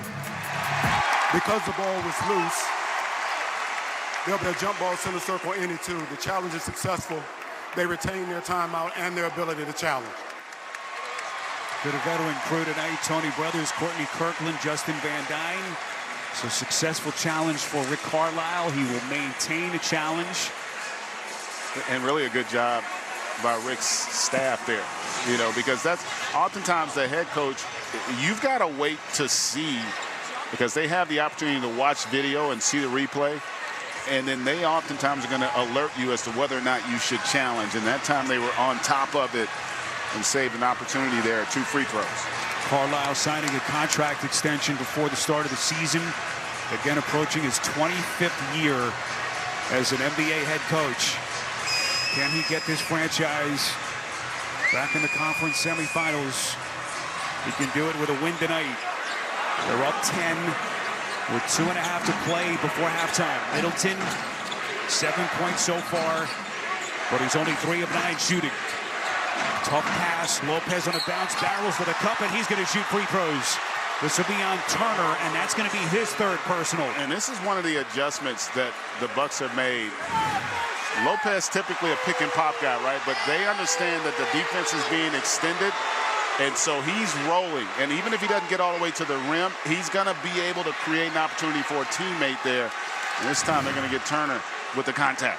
Because the ball was loose, they'll be a jump ball center circle any two. The challenge is successful. They retain their timeout and their ability to challenge. Good veteran crew tonight. Tony Brothers, Courtney Kirkland, Justin Van Dyne. So successful challenge for Rick Carlisle. He will maintain a challenge. And really a good job by Rick's staff there, because that's oftentimes the head coach. You've got to wait to see because they have the opportunity to watch video and see the replay, and then they oftentimes are going to alert you as to whether or not you should challenge. And that time they were on top of it and saved an opportunity there. 2 free throws. Carlisle signing a contract extension before the start of the season. Again, approaching his 25th year as an NBA head coach. Can he get this franchise back in the conference semifinals? He can do it with a win tonight. They're up 10 with 2.5 to play before halftime. Middleton, 7 points so far, but he's only 3 of 9 shooting. Tough pass. Lopez on a bounce, barrels for the cup, and he's going to shoot free throws. This will be on Turner, and that's going to be his 3rd personal. And this is one of the adjustments that the Bucks have made. Lopez typically a pick and pop guy, right? But they understand that the defense is being extended, and so he's rolling. And even if he doesn't get all the way to the rim, he's going to be able to create an opportunity for a teammate there. And this time they're going to get Turner with the contact.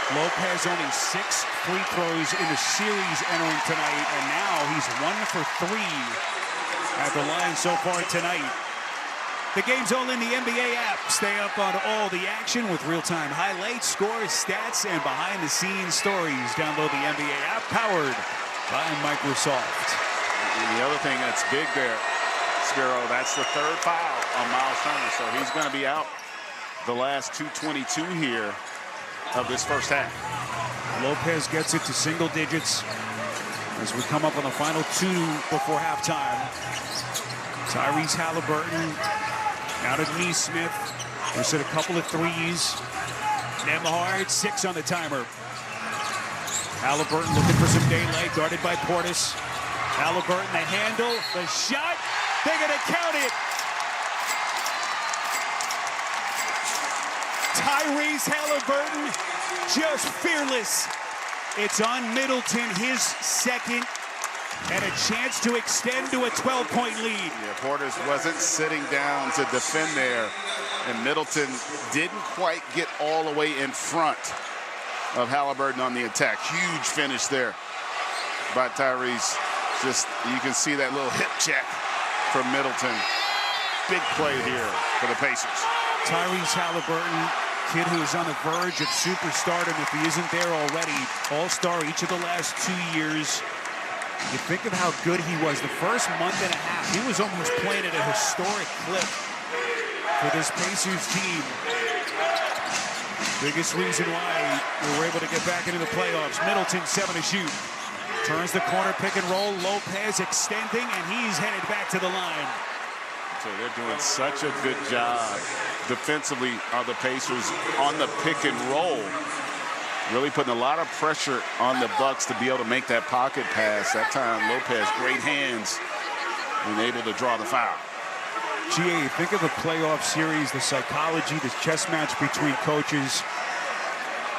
Lopez only 6 free throws in the series entering tonight, and now he's 1 for 3 at the line so far tonight. The game's all in the NBA app. Stay up on all the action with real-time highlights, scores, stats, and behind-the-scenes stories. Download the NBA app powered by Microsoft. And the other thing that's big there, Spiro, that's the 3rd foul on Miles Turner, so he's going to be out the last 2:22 here of this first half. Lopez gets it to single digits as we come up on the final 2 before halftime. Tyrese Halliburton out of Neesmith. There's a couple of threes. Nembhard, 6 on the timer. Halliburton looking for some daylight, guarded by Portis. Halliburton, the handle, the shot. They're going to count it. Tyrese Halliburton, just fearless. It's on Middleton, his 2nd, and a chance to extend to a 12-point lead. Yeah, Portis wasn't sitting down to defend there, and Middleton didn't quite get all the way in front of Halliburton on the attack. Huge finish there by Tyrese. Just, you can see that little hip check from Middleton. Big play here for the Pacers. Tyrese Halliburton, kid who is on the verge of superstardom if he isn't there already. All-star each of the last 2 years. You think of how good he was the first month and a half. He was almost playing at a historic clip for this Pacers team. Biggest reason why we were able to get back into the playoffs. Middleton, 7 to shoot. Turns the corner, pick and roll. Lopez extending, and he's headed back to the line. So they're doing such a good job defensively are the Pacers on the pick and roll. Really putting a lot of pressure on the Bucks to be able to make that pocket pass. That time, Lopez, great hands, and able to draw the foul. GA, think of a playoff series, the psychology, the chess match between coaches.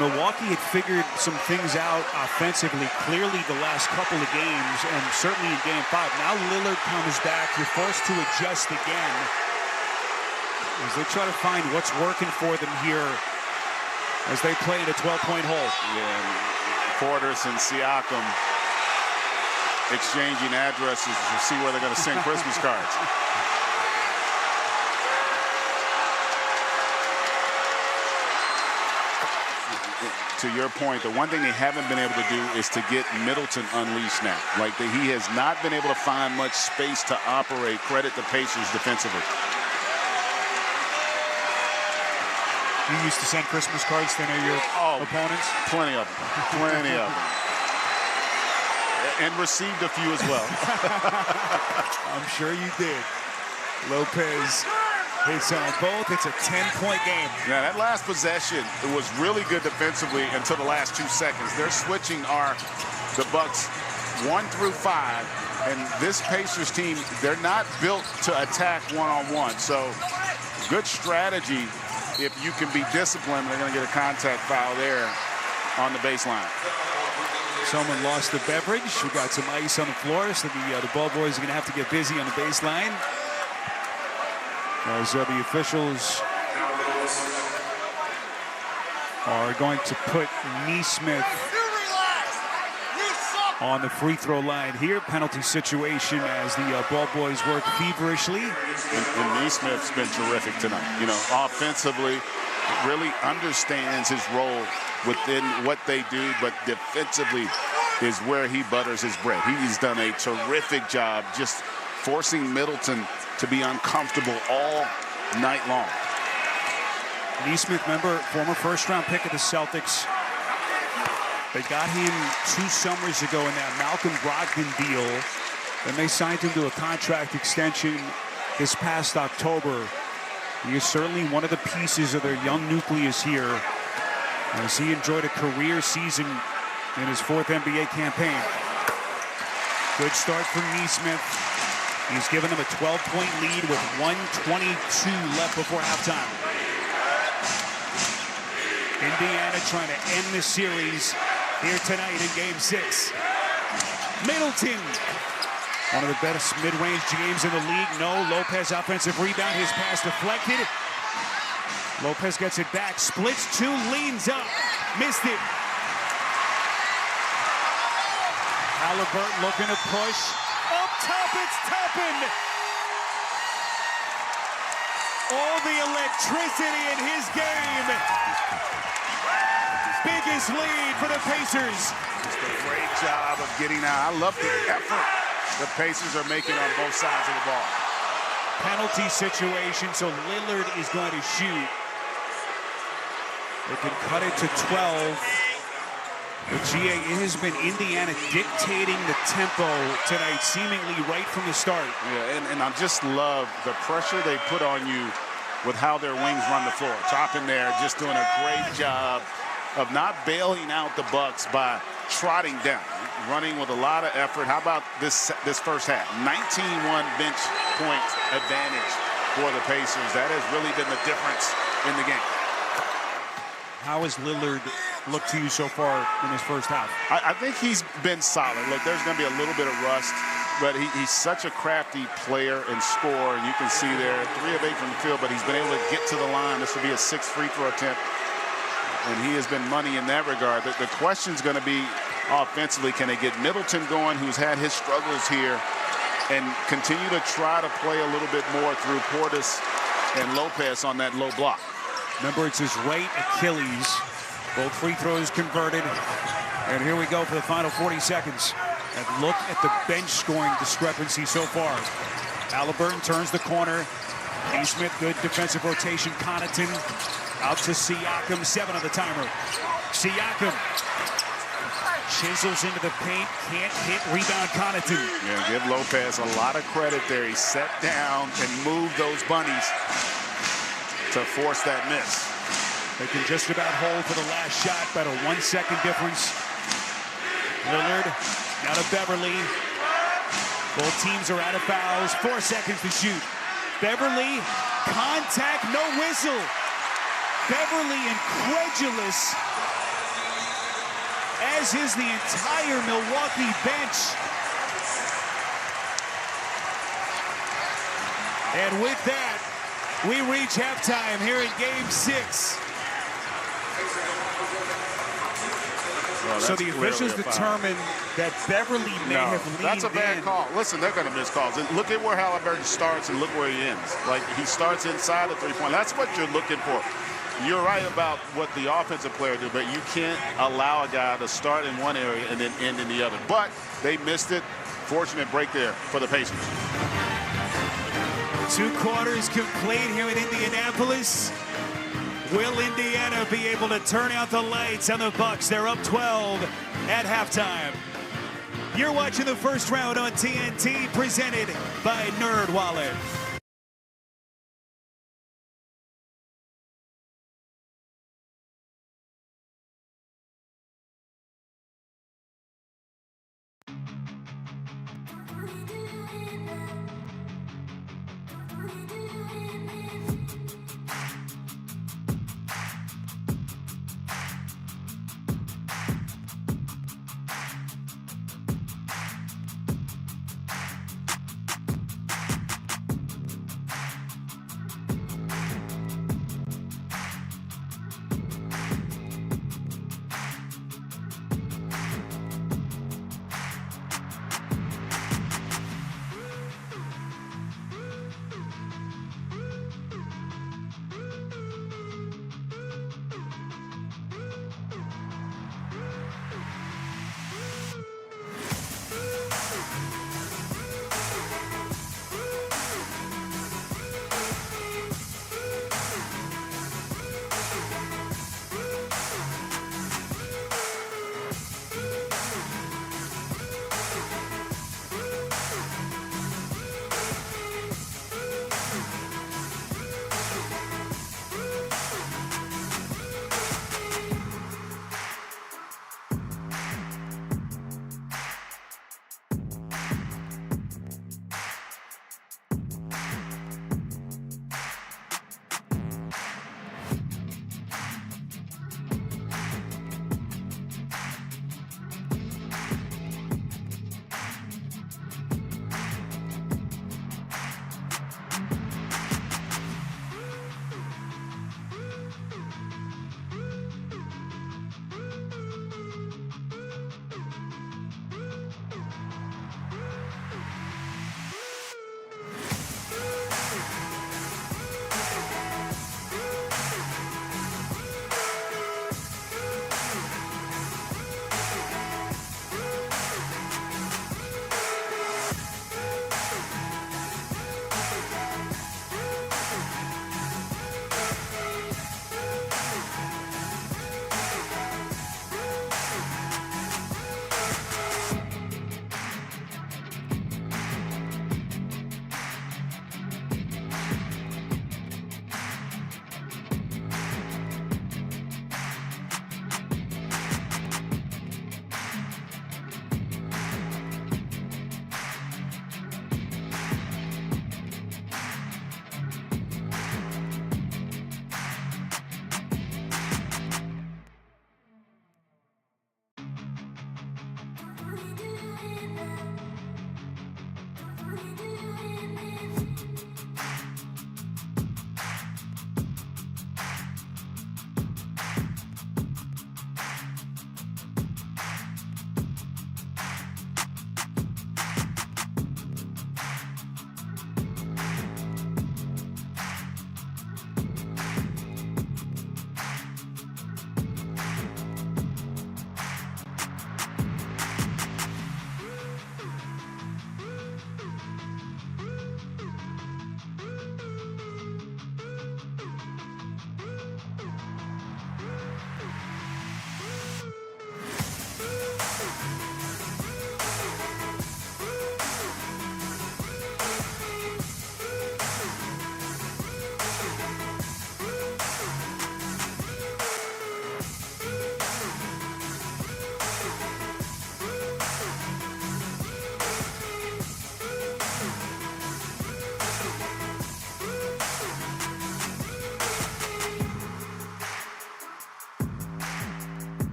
Milwaukee had figured some things out offensively clearly the last couple of games, and certainly in Game 5. Now Lillard comes back. You're forced to adjust again as they try to find what's working for them here as they play in a 12-point hole. Yeah, Portis and Siakam exchanging addresses to see where they're going to send Christmas cards. To your point, the one thing they haven't been able to do is to get Middleton unleashed now. Like, he has not been able to find much space to operate. Credit the Pacers defensively. You used to send Christmas cards to any of your opponents? Plenty of them. Plenty of them. And received a few as well. I'm sure you did. Lopez hits on both. It's a 10-point game. Now, that last possession, it was really good defensively until the last 2 seconds. They're switching the Bucks 1 through 5. And this Pacers team, they're not built to attack one-on-one. So, good strategy. If you can be disciplined, they're going to get a contact foul there on the baseline. Someone lost the beverage. We got some ice on the floor, so the ball boys are going to have to get busy on the baseline. As the officials are going to put Neesmith on the free throw line here. Penalty situation as the ball boys work feverishly. And Nesmith's been terrific tonight. You know, offensively, really understands his role within what they do, but defensively is where he butters his bread. He's done a terrific job just forcing Middleton to be uncomfortable all night long. Nesmith, remember, former first-round pick of the Celtics. They got him 2 summers ago in that Malcolm Brogdon deal. Then they signed him to a contract extension this past October. He is certainly one of the pieces of their young nucleus here, as he enjoyed a career season in his 4th NBA campaign. Good start from Nesmith. He's given them a 12-point lead with 1:22 left before halftime. Indiana trying to end the series here tonight in Game 6. Middleton, one of the best mid-range games in the league. No, Lopez offensive rebound. His pass deflected. Lopez gets it back, splits 2, leans up, missed it. Halliburton looking to push. Up top, it's Toppin. All the electricity in his game. Biggest lead for the Pacers. Just a great job of getting out. I love the effort the Pacers are making on both sides of the ball. Penalty situation, so Lillard is going to shoot. They can cut it to 12. But GA, it has been Indiana dictating the tempo tonight, seemingly right from the start. Yeah, and I just love the pressure they put on you with how their wings run the floor. Toppin there just doing a great job of not bailing out the Bucks by trotting down, running with a lot of effort. How about this first half? 19-1 bench point advantage for the Pacers. That has really been the difference in the game. How has Lillard looked to you so far in his first half? I think he's been solid. Look, there's going to be a little bit of rust, but he's such a crafty player and scorer. You can see there, 3 of 8 from the field, but he's been able to get to the line. This will be a 6th free throw attempt, and he has been money in that regard. The question's going to be offensively, can they get Middleton going, who's had his struggles here, and continue to try to play a little bit more through Portis and Lopez on that low block. Remember, it's his right Achilles. Both free throws converted. And here we go for the final 40 seconds. And look at the bench scoring discrepancy so far. Halliburton turns the corner. Nesmith, good defensive rotation. Connaughton out to Siakam, 7 on the timer. Siakam chisels into the paint, can't hit, rebound Connaughton. Yeah, give Lopez a lot of credit there. He sat down and moved those bunnies to force that miss. They can just about hold for the last shot, about a 1-second difference. Lillard, now to Beverly. Both teams are out of fouls, 4 seconds to shoot. Beverly, contact, no whistle. Beverly incredulous, as is the entire Milwaukee bench. And with that, we reach halftime here in Game 6. Well, so the officials determined that Beverly may have leaned in. That's a bad call. Listen, they're going to miss calls. And look at where Halliburton starts and look where he ends. Like, he starts inside the three-point. That's what you're looking for. You're right about what the offensive player did, but you can't allow a guy to start in one area and then end in the other. But they missed it. Fortunate break there for the Pacers. 2 quarters complete here in Indianapolis. Will Indiana be able to turn out the lights on the Bucks? They're up 12 at halftime. You're watching the first round on TNT, presented by NerdWallet.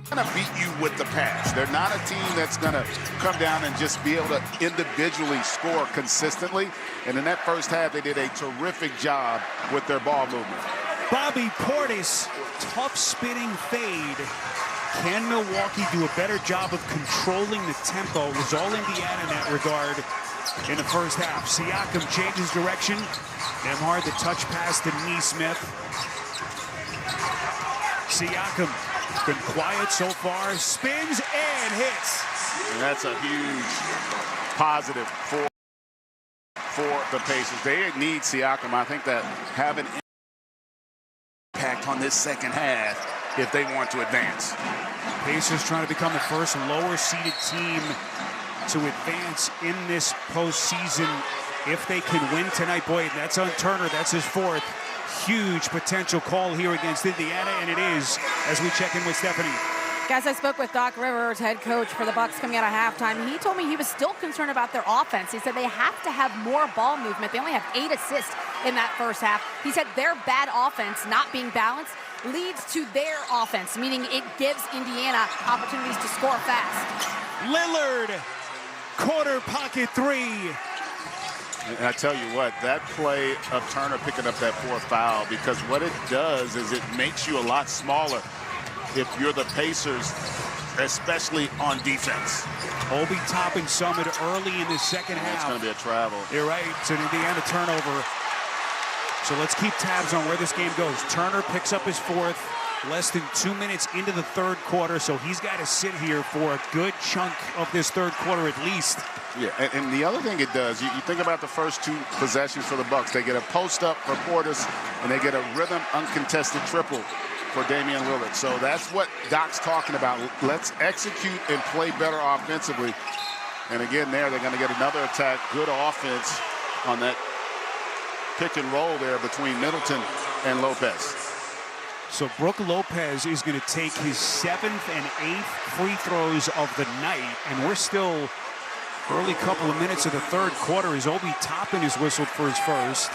Going to beat you with the pass. They're not a team that's going to come down and just be able to individually score consistently. And in that first half, they did a terrific job with their ball movement. Bobby Portis, tough spinning fade. Can Milwaukee do a better job of controlling the tempo? It was all Indiana in that regard in the first half. Siakam changes direction. Nembhard, the touch pass to Nesmith. Siakam been quiet so far, spins and hits. And that's a huge positive for the Pacers. They need Siakam. I think that have an impact on this second half if they want to advance. Pacers trying to become the first lower-seeded team to advance in this postseason. If they can win tonight, boy, that's on Turner. That's his fourth. Huge potential call here against Indiana, and it is as we check in with Stephanie. Guys, I spoke with Doc Rivers, head coach for the Bucks, coming out of halftime. He told me he was still concerned about their offense. He said they have to have more ball movement. They only have 8 assists in that first half. He said their bad offense, not being balanced, leads to their offense, meaning it gives Indiana opportunities to score fast. Lillard, corner pocket three. And I tell you what, that play of Turner picking up that fourth foul, because what it does is it makes you a lot smaller if you're the Pacers, especially on defense. Obi Toppin Summit early in the second half. It's going to be a travel. You're right. It's an Indiana turnover. So let's keep tabs on where this game goes. Turner picks up his fourth, less than 2 minutes into the third quarter, so he's got to sit here for a good chunk of this third quarter at least. Yeah, and the other thing it does, you think about the first 2 possessions for the Bucks. They get a post-up for Portis, and they get a rhythm uncontested triple for Damian Lillard. So that's what Doc's talking about. Let's execute and play better offensively. And again, they're going to get another attack. Good offense on that pick and roll there between Middleton and Lopez. So Brook Lopez is going to take his 7th and 8th free throws of the night, and we're still early couple of minutes of the third quarter as Obi Toppin is whistled for his first.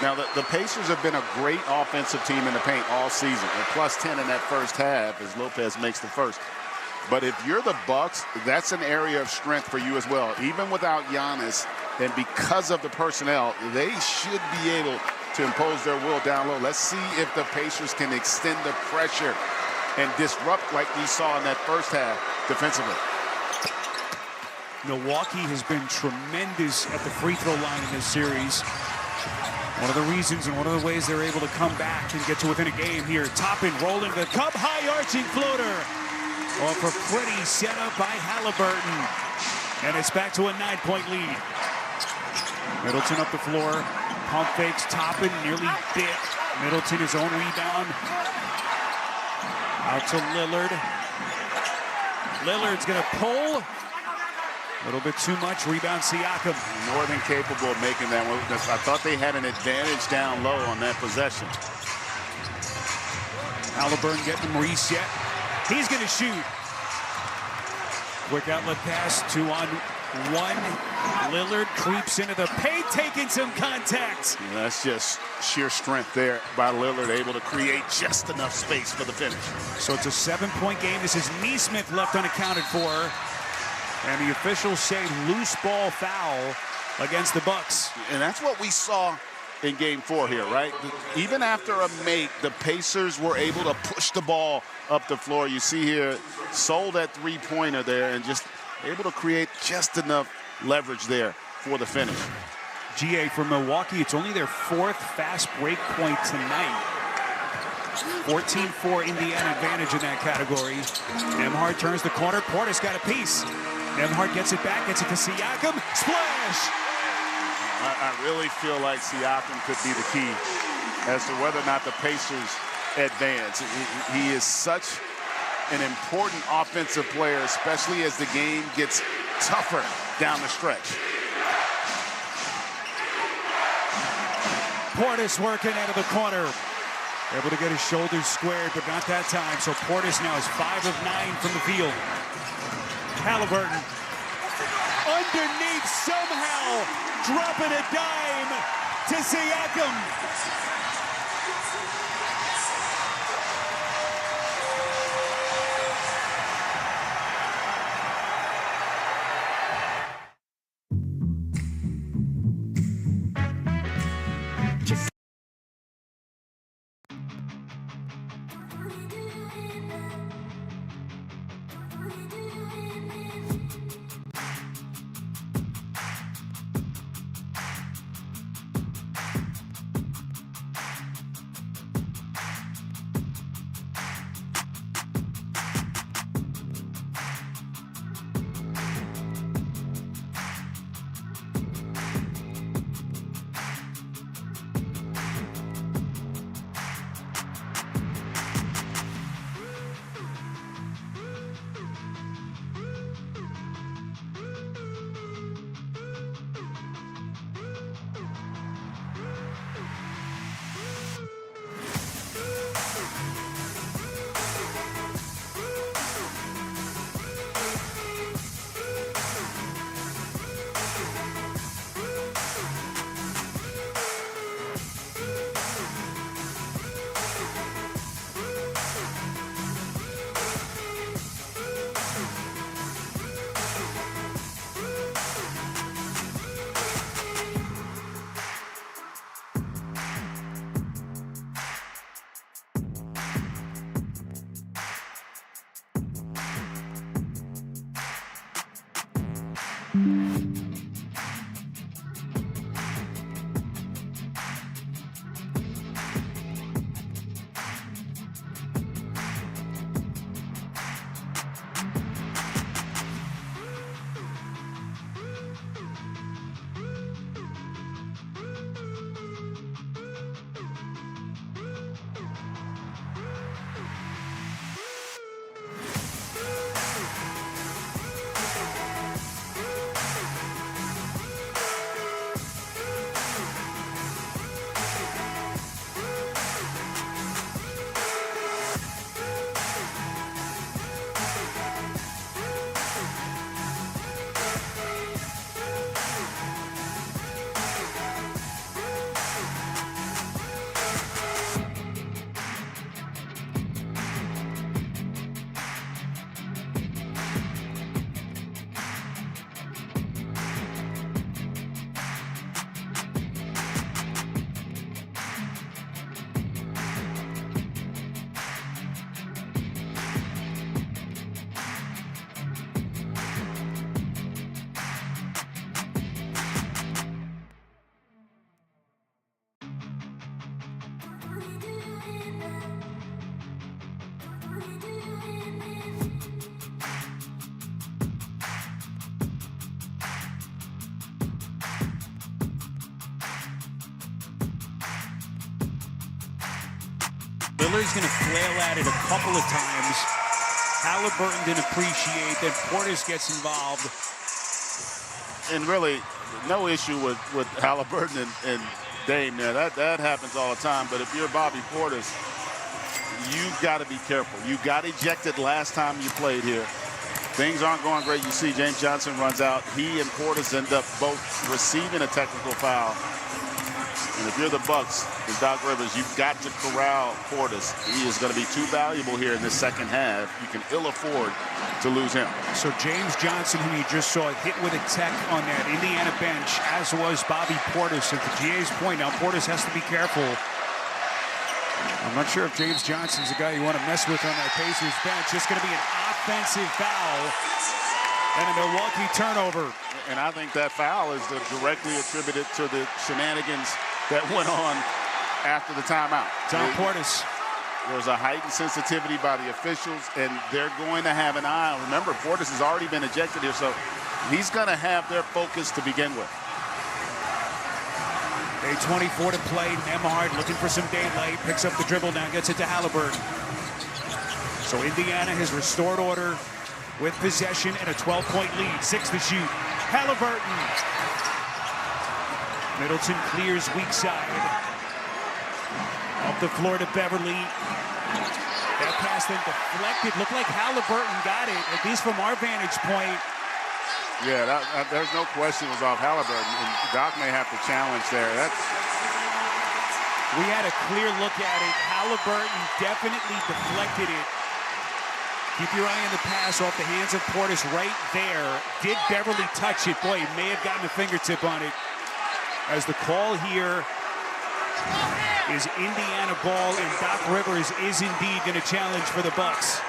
Now, the Pacers have been a great offensive team in the paint all season. They're plus 10 in that first half as Lopez makes the first. But if you're the Bucks, that's an area of strength for you as well. Even without Giannis, and because of the personnel, they should be able to impose their will down low. Let's see if the Pacers can extend the pressure and disrupt like we saw in that first half defensively. Milwaukee has been tremendous at the free throw line in this series. One of the reasons and one of the ways they're able to come back and get to within a game here. Toppin rolling the cup, high arching floater. Off a pretty setup by Halliburton. And it's back to a 9-point lead. Middleton up the floor. Pump fakes Toppin, nearly bit. Middleton his own rebound. Out to Lillard. Lillard's gonna pull. A little bit too much. Rebound Siakam. More than capable of making that one. I thought they had an advantage down low on that possession. Halliburton getting him reset. He's going to shoot. Quick outlet pass, 2-on-1. Lillard creeps into the paint, taking some contact. Yeah, that's just sheer strength there by Lillard, able to create just enough space for the finish. So it's a 7-point game. This is Nesmith left unaccounted for. And the officials say loose ball foul against the Bucks. And that's what we saw in game 4 here, right? Even after a make, the Pacers were able to push the ball up the floor. You see here, sold that three-pointer there and just able to create just enough leverage there for the finish. GA for Milwaukee, it's only their 4th fast break point tonight. 14-4 Indiana advantage in that category. Nembhard turns the corner. Portis got a piece. Nembhard gets it back, gets it to Siakam. Splash! I really feel like Siakam could be the key as to whether or not the Pacers advance. He is such an important offensive player, especially as the game gets tougher down the stretch. Portis working out of the corner. Able to get his shoulders squared, but not that time. So Portis now is 5 of 9 from the field. Halliburton underneath, somehow dropping a dime to Siakam. Lillard's going to flail at it a couple of times. Halliburton didn't appreciate. Then Portis gets involved. And really, no issue with Halliburton and Dame there. That happens all the time. But if you're Bobby Portis, you've got to be careful. You got ejected last time you played here. Things aren't going great. You see James Johnson runs out. He and Portis end up both receiving a technical foul. And if you're the Bucks and Doc Rivers, you've got to corral Portis. He is going to be too valuable here in the second half. You can ill afford to lose him. So James Johnson, who you just saw hit with a tech on that Indiana bench, as was Bobby Portis. And to GA's point, now Portis has to be careful. I'm not sure if James Johnson's a guy you want to mess with on that Pacers bench. It's going to be an offensive foul and a Milwaukee turnover. And I think that foul is directly attributed to the shenanigans that went on after the timeout. Tom Portis. There's a heightened sensitivity by the officials, and they're going to have an eye. Remember, Portis has already been ejected here, so he's going to have their focus to begin with. 8:24 to play. Nembhard looking for some daylight. Picks up the dribble now, gets it to Halliburton. So Indiana has restored order with possession and a 12-point lead. 6 to shoot. Halliburton. Middleton clears weak side. Up the floor to Beverly. That pass then deflected. Looked like Halliburton got it, at least from our vantage point. Yeah, there's no question it was off Halliburton, and Doc may have to challenge there. We had a clear look at it. Halliburton definitely deflected it. Keep your eye on the pass off the hands of Portis right there. Did Beverly touch it? Boy, he may have gotten a fingertip on it. As the call here is Indiana ball, and Doc Rivers is indeed going to challenge for the Bucks.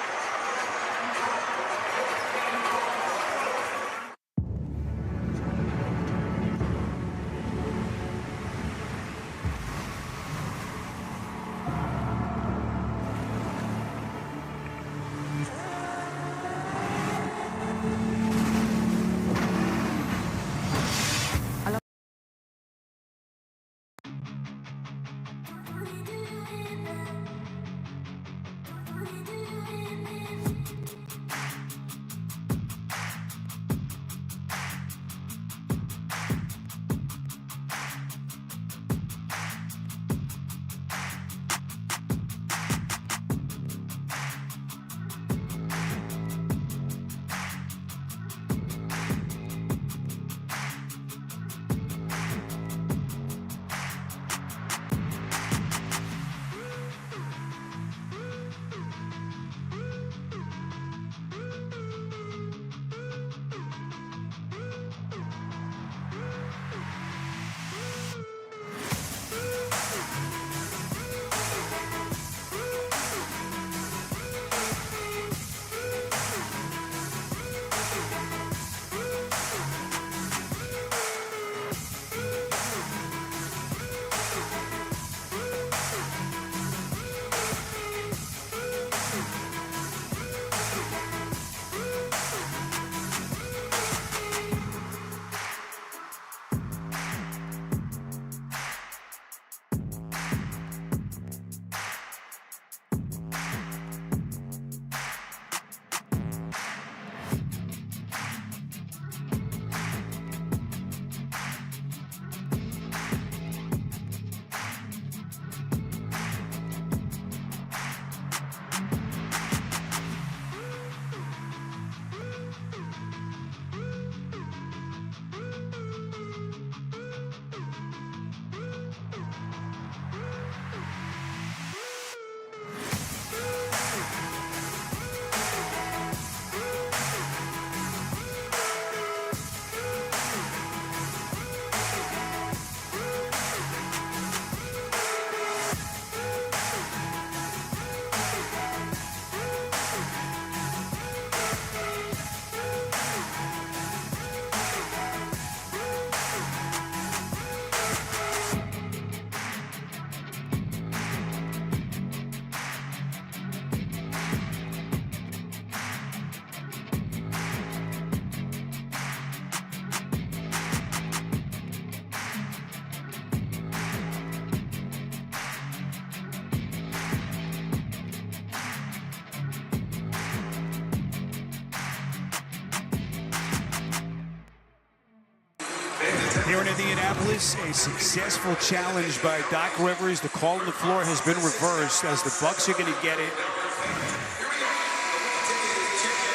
Here in Indianapolis, a successful challenge by Doc Rivers. The call on the floor has been reversed as the Bucks are going to get it.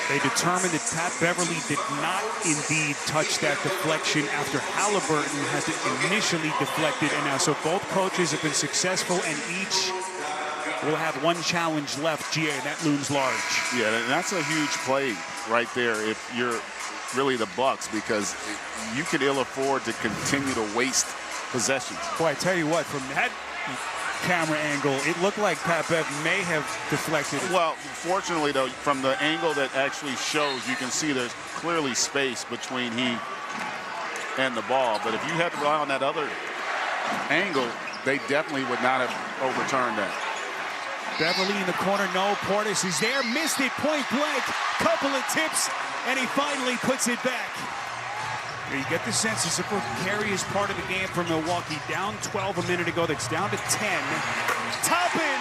They determined that Pat Beverly did not indeed touch that deflection after Halliburton had it initially deflected. And now, so both coaches have been successful, and each will have one challenge left, GA, and that looms large. Yeah, and that's a huge play right there if you're really the Bucks, because you could ill afford to continue to waste possessions. Boy, I tell you what, from that camera angle, it looked like Pat Bev may have deflected. Well, fortunately, though, from the angle that actually shows, you can see there's clearly space between he and the ball. But if you had to rely on that other angle, they definitely would not have overturned that. Beverly in the corner, no. Portis is there, missed it point blank. Couple of tips, and he finally puts it back. Here you get the sense it's a precarious part of the game for Milwaukee. Down 12 a minute ago, that's down to 10. Toppin,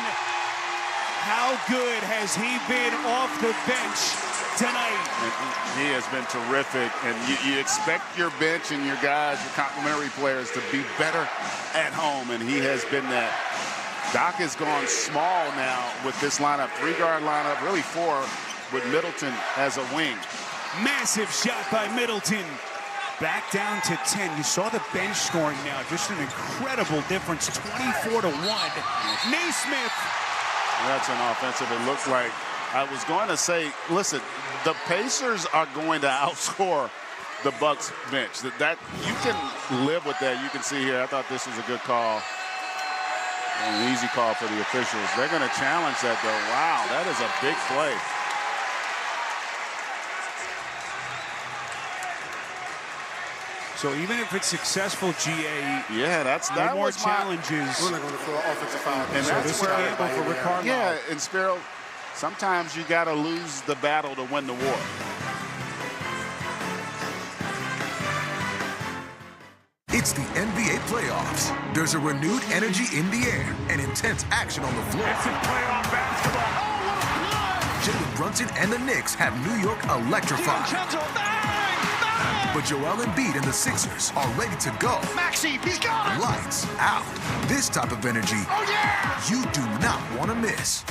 how good has he been off the bench tonight? And he has been terrific, and you expect your bench and your guys, your complementary players, to be better at home, and he has been that. Doc has gone small now with this lineup, 3-guard lineup, really 4, with Middleton as a wing. Massive shot by Middleton. Back down to 10. You saw the bench scoring now. Just an incredible difference, 24-1. Naismith. That's an offensive. It looked like, I was going to say, listen, the Pacers are going to outscore the Bucks bench. That you can live with that. You can see here, I thought this was a good call. An easy call for the officials. They're going to challenge that, though. Wow, that is a big play. So even if it's successful, GA, yeah, that more was challenges. We're not going to throw offensive foul. And So that's this is where, gamble for Rick Carlisle. yeah, and Spiro, sometimes you got to lose the battle to win the war. It's the NBA playoffs. There's a renewed energy in the air and intense action on the floor. This is playoff basketball. Jalen Brunson and the Knicks have New York electrified. But Joel Embiid and the Sixers are ready to go. Maxey, he's got it! Lights out. This type of energy, you do not want to miss.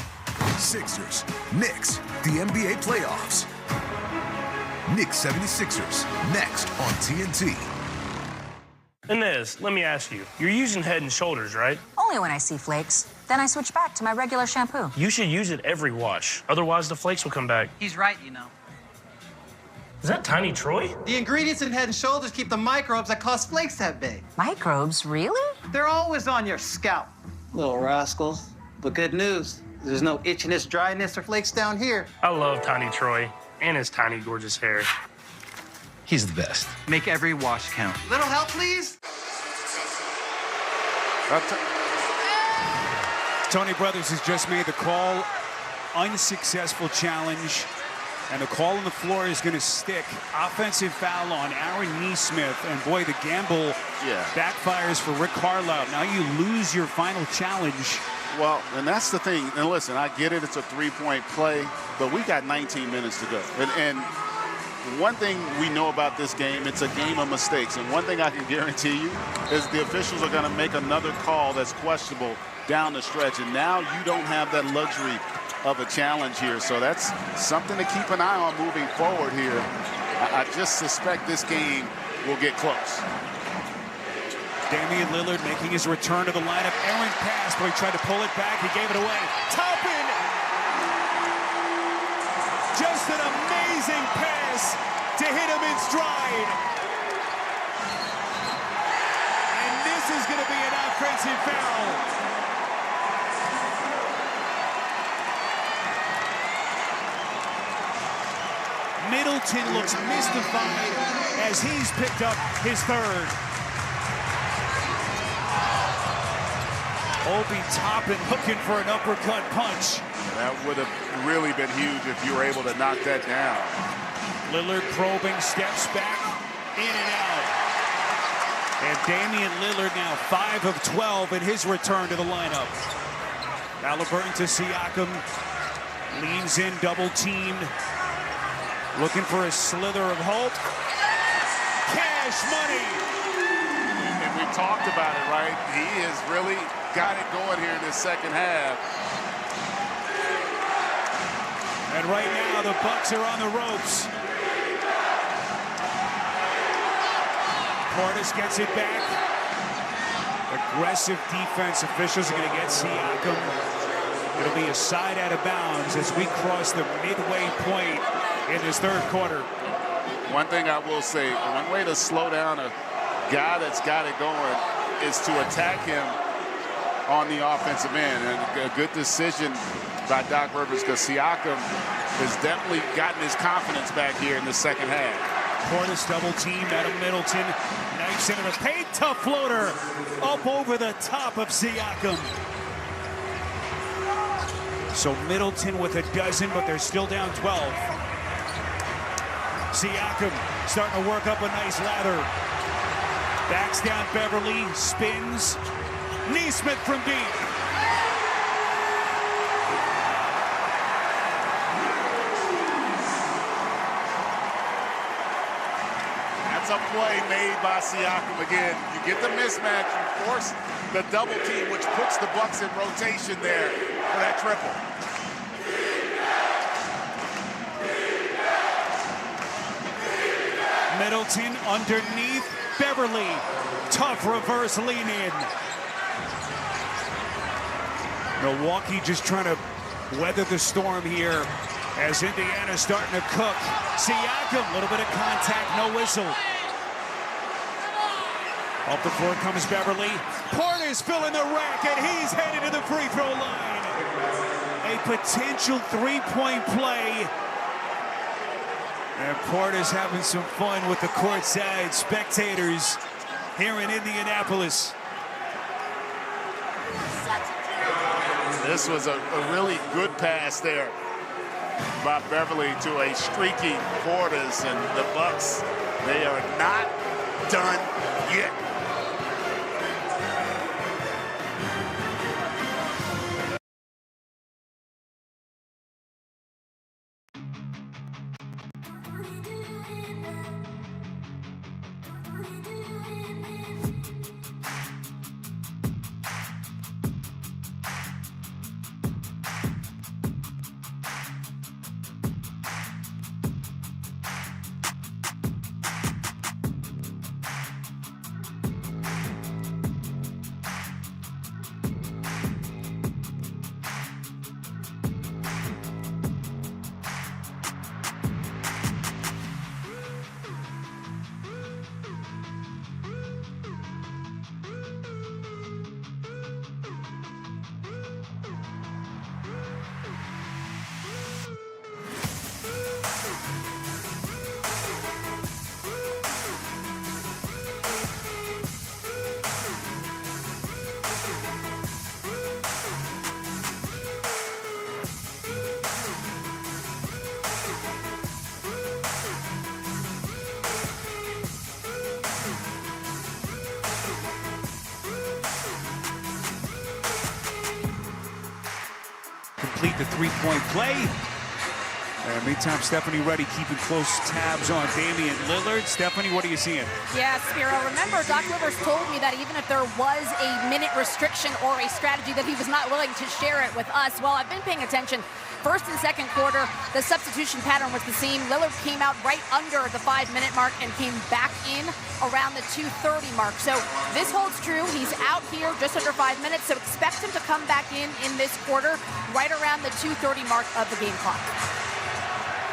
Sixers, Knicks, the NBA playoffs. Knicks 76ers, next on TNT. Inez, let me ask you. You're using Head & Shoulders, right? Only when I see flakes. Then I switch back to my regular shampoo. You should use it every wash. Otherwise, the flakes will come back. He's right, you know. Is that Tiny Troy? The ingredients in Head & Shoulders keep the microbes that cause flakes that big. Microbes, really? They're always on your scalp. Little rascals. But good news, there's no itchiness, dryness, or flakes down here. I love Tiny Troy and his tiny, gorgeous hair. He's the best. Make every wash count. Little help, please? Tony Brothers has just made the call. Unsuccessful challenge. And the call on the floor is going to stick. Offensive foul on Aaron Naismith. And boy, the gamble backfires for Rick Carlisle. Now you lose your final challenge. Well, and that's the thing. And listen, I get it. It's a three-point play. But we got 19 minutes to go. And one thing we know about this game, it's a game of mistakes. And one thing I can guarantee you is the officials are going to make another call that's questionable down the stretch. And now you don't have that luxury of a challenge here. So that's something to keep an eye on moving forward here. I just suspect this game will get close. Damian Lillard making his return to the lineup. Errant pass, but he tried to pull it back. He gave it away. Toppin! Just an amazing pass to hit him in stride. And this is going to be an offensive foul. Middleton looks mystified as he's picked up his third. Obi Toppin looking for an uppercut punch. That would have really been huge if you were able to knock that down. Lillard probing, steps back, in and out. And Damian Lillard now 5 of 12 in his return to the lineup. Halliburton to Siakam. Leans in, double teamed. Looking for a slither of hope. Cash money. talked about it, right? He has really got it going here in this second half. And right now, the Bucks are on the ropes. Portis gets it back. Aggressive defense. Officials are going to get Siakam. It'll be a side out of bounds as we cross the midway point in this third quarter. One thing I will say, one way to slow down a guy that's got it going is to attack him on the offensive end. And a good decision by Doc Rivers, because Siakam has definitely gotten his confidence back here in the second half. Portis double team, Adam Middleton. Nice into the paint, tough floater up over the top of Siakam. So Middleton with a dozen, but they're still down 12. Siakam starting to work up a nice lather. Backs down Beverly, spins. Nesmith from deep. That's a play made by Siakam again. You get the mismatch, you force the double team, which puts the Bucks in rotation there for that triple. Middleton underneath Beverly. Tough reverse lean in. Milwaukee just trying to weather the storm here as Indiana's starting to cook. Siakam, a little bit of contact, no whistle. Up the floor comes Beverly. Portis filling the rack, and he's headed to the free throw line. A potential three-point play. And Portis having some fun with the courtside spectators here in Indianapolis. This was a really good pass there by Beverly to a streaking Portis, and the Bucks, they are not done yet. Complete the three-point play. And meantime, Stephanie Reddy keeping close tabs on Damian Lillard. Stephanie, what are you seeing? Yeah, Spiro, remember, Doc Rivers told me that even if there was a minute restriction or a strategy that he was not willing to share it with us. Well, I've been paying attention. First and second quarter, the substitution pattern was the same. Lillard came out right under the 5-minute mark and came back in around the 2:30 mark. So this holds true. He's out here just under 5 minutes, so expect him to come back in this quarter right around the 2:30 mark of the game clock.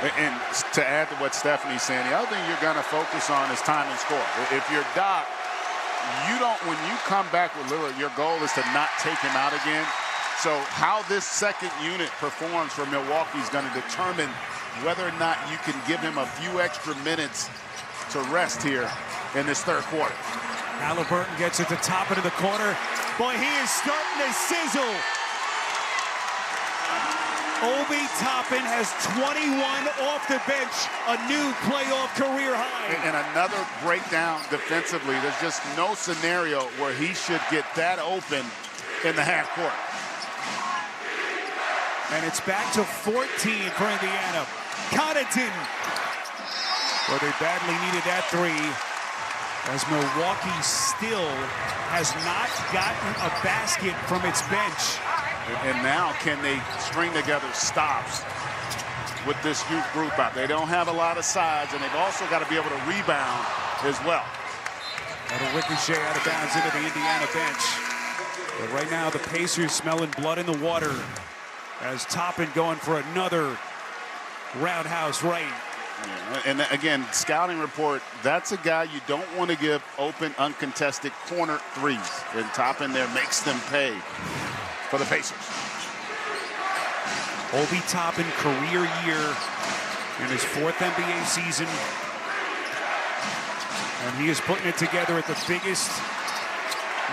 And to add to what Stephanie's saying, the other thing you're going to focus on is time and score. If you're Doc, when you come back with Lillard, your goal is to not take him out again. So how this second unit performs for Milwaukee is going to determine whether or not you can give him a few extra minutes to rest here in this third quarter. Halliburton gets at the top into the corner. Boy, he is starting to sizzle. Obi Toppin has 21 off the bench, a new playoff career high. And another breakdown defensively. There's just no scenario where he should get that open in the half court. And it's back to 14 for Indiana. Connaughton. Well, they badly needed that three. as Milwaukee still has not gotten a basket from its bench. And now can they string together stops with this youth group out? They don't have a lot of size, and they've also got to be able to rebound as well. That'll ricochet out of bounds into the Indiana bench. But right now, the Pacers smelling blood in the water as Toppin going for another roundhouse right. Yeah, and again, scouting report, that's a guy you don't want to give open, uncontested corner threes. And Toppin there makes them pay for the Pacers. Obi Toppin, career year in his 4th NBA season. And he is putting it together at the biggest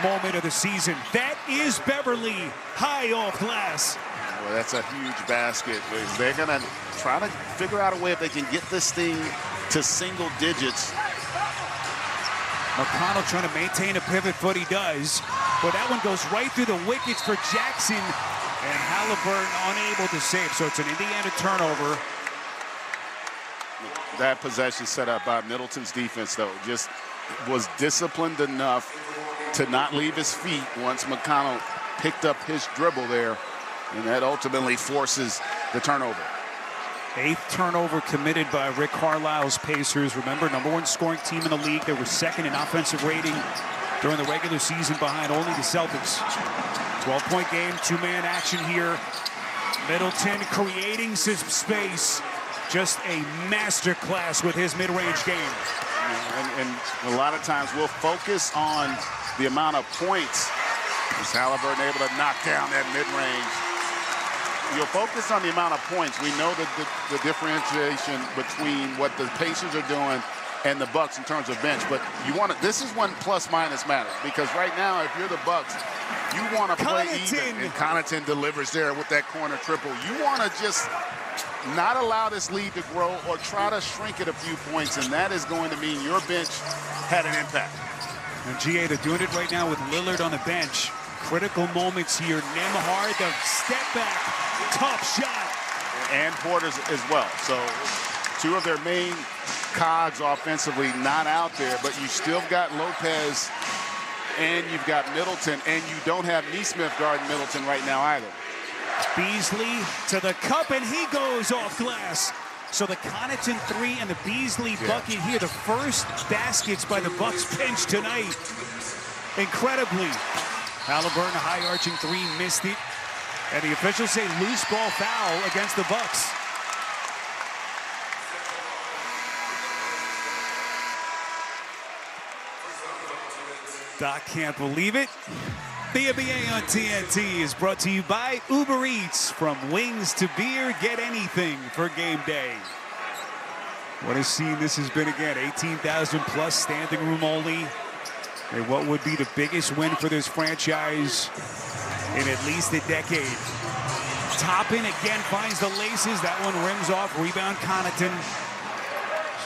moment of the season. That is Beverly high off glass. Well, that's a huge basket. They're going to try to figure out a way if they can get this thing to single digits. McConnell trying to maintain a pivot foot. He does. But that one goes right through the wickets for Jackson. And Halliburton unable to save. So it's an Indiana turnover. That possession set up by Middleton's defense, though, just was disciplined enough to not leave his feet once McConnell picked up his dribble there. And that ultimately forces the turnover. 8th turnover committed by Rick Carlisle's Pacers. Remember, #1 scoring team in the league. They were 2nd in offensive rating during the regular season behind only the Celtics. 12-point game, 2-man action here. Middleton creating some space. Just a masterclass with his mid-range game. And a lot of times we'll focus on the amount of points. Is Halliburton able to knock down that mid-range? You'll focus on the amount of points. We know that the differentiation between what the Pacers are doing and the Bucks in terms of bench, but you want to. This is when plus-minus matters, because right now, if you're the Bucks, you want to play even. And Connaughton delivers there with that corner triple. You want to just not allow this lead to grow or try to shrink it a few points, and that is going to mean your bench had an impact. And GA, they're doing it right now with Lillard on the bench. Critical moments here. Nembhard, the step back, tough shot. And Porter's as well. So 2 of their main cogs offensively not out there, but you still got Lopez and you've got Middleton, and you don't have Nesmith guarding Middleton right now either. Beasley to the cup, and he goes off glass. So the Connaughton 3 and the Beasley bucket here, the first baskets by the Bucks bench tonight. Incredibly. Halliburton, a high-arching 3, missed it. And the officials say loose ball foul against the Bucks. Doc can't believe it. The NBA on TNT is brought to you by Uber Eats. From wings to beer, get anything for game day. What a scene this has been again. 18,000 plus, standing room only. And what would be the biggest win for this franchise in at least a decade. Toppin again finds the laces. That one rims off. Rebound Connaughton.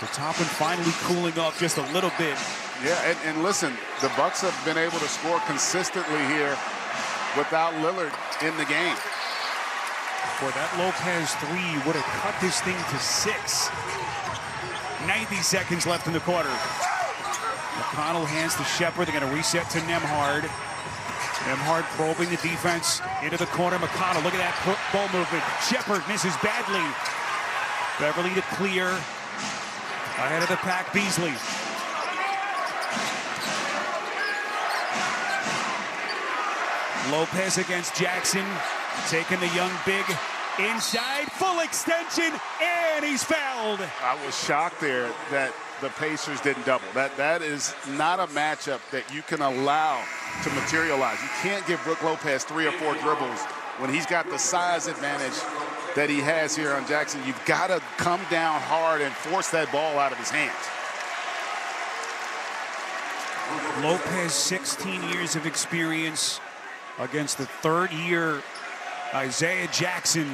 So Toppin finally cooling off just a little bit. Yeah, and listen, the Bucks have been able to score consistently here without Lillard in the game. Boy, that Lopez 3 would have cut this thing to 6. 90 seconds left in the quarter. McConnell hands to Shepherd. They're going to reset to Nembhard. Nembhard probing the defense into the corner. McConnell, look at that ball movement. Shepherd misses badly. Beverly to clear. Ahead of the pack, Beasley. Lopez against Jackson, taking the young big inside, full extension, and he's fouled. I was shocked there that the Pacers didn't double. That is not a matchup that you can allow to materialize. You can't give Brook Lopez 3 or 4 dribbles when he's got the size advantage that he has here on Jackson. You've got to come down hard and force that ball out of his hands. Lopez, 16 years of experience against the 3rd-year Isaiah Jackson,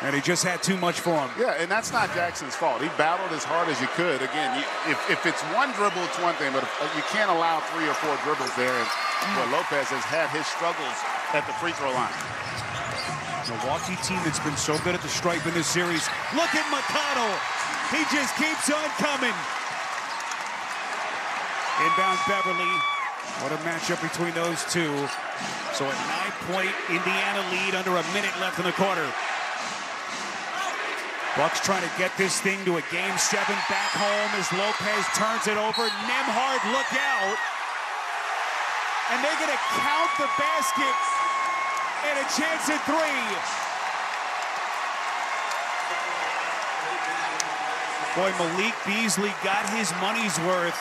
and he just had too much for him. Yeah, and that's not Jackson's fault. He battled as hard as you could. Again, if it's one dribble, it's one thing, but you can't allow 3 or 4 dribbles there. And Lopez has had his struggles at the free throw line. Milwaukee team that's been so good at the stripe in this series. Look at McConnell. He just keeps on coming. Inbound Beverly. What a matchup between those two. So a 9-point Indiana lead under a minute left in the quarter. Bucks trying to get this thing to a game 7 back home as Lopez turns it over. Nembhard, look out. And they're going to count the basket and a chance at 3. Boy, Malik Beasley got his money's worth.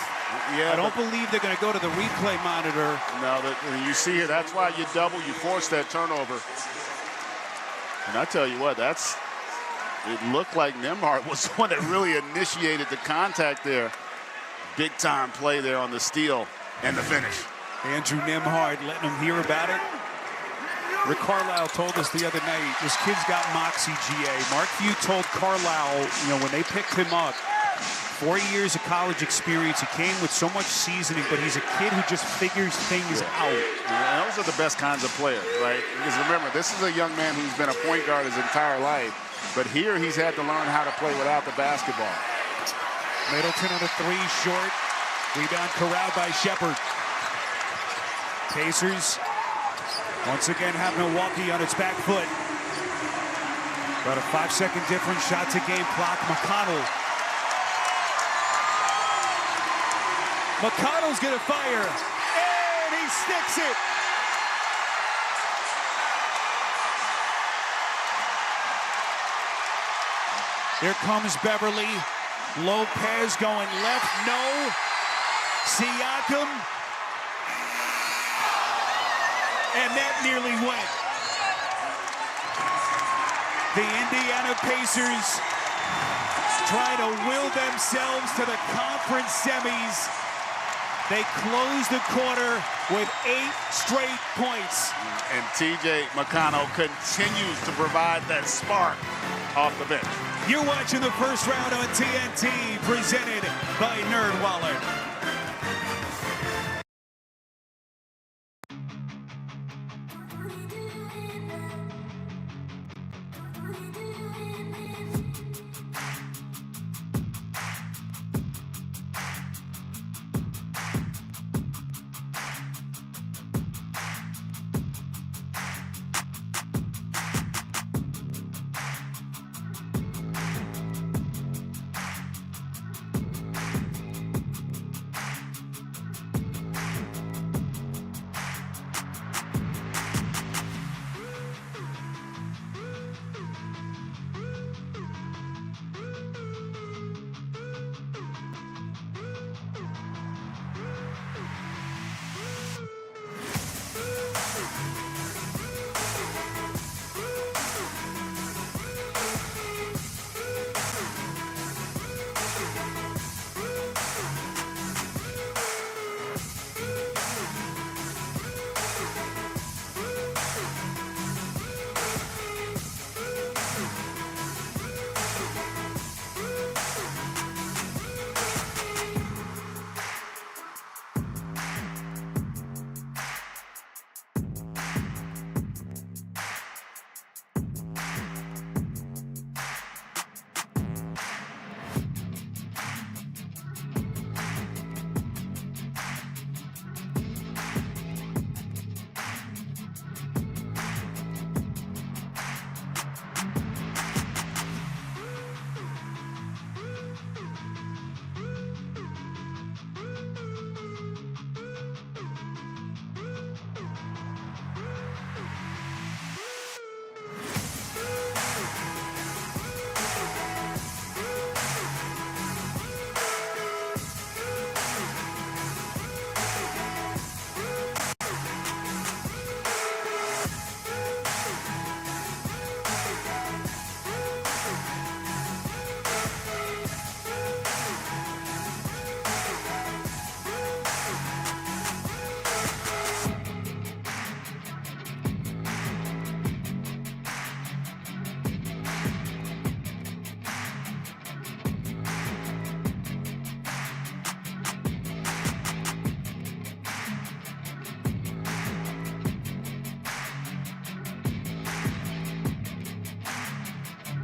Yeah, I don't believe they're going to go to the replay monitor. No, you see here, that's why you force that turnover. And I tell you what, it looked like Nembhard was the one that really initiated the contact there. Big time play there on the steal and the finish. Andrew Nembhard letting him hear about it. Rick Carlisle told us the other night, this kid's got moxie, GA. Mark Few told Carlisle, when they picked him up, 4 years of college experience, he came with so much seasoning, but he's a kid who just figures things out. And those are the best kinds of players, right? Because remember, this is a young man who's been a point guard his entire life, but here he's had to learn how to play without the basketball. Middleton on a 3 short. Rebound corralled by Shepard. Pacers once again have Milwaukee on its back foot. About a 5-second difference, shot to game clock. McConnell's gonna fire, and he sticks it. Here comes Beverly. Lopez going left, no. Siakam. And that nearly went. The Indiana Pacers trying to will themselves to the conference semis. They close the quarter with 8 straight points. And TJ McConnell continues to provide that spark off the bench. You're watching the first round on TNT, presented by NerdWallet.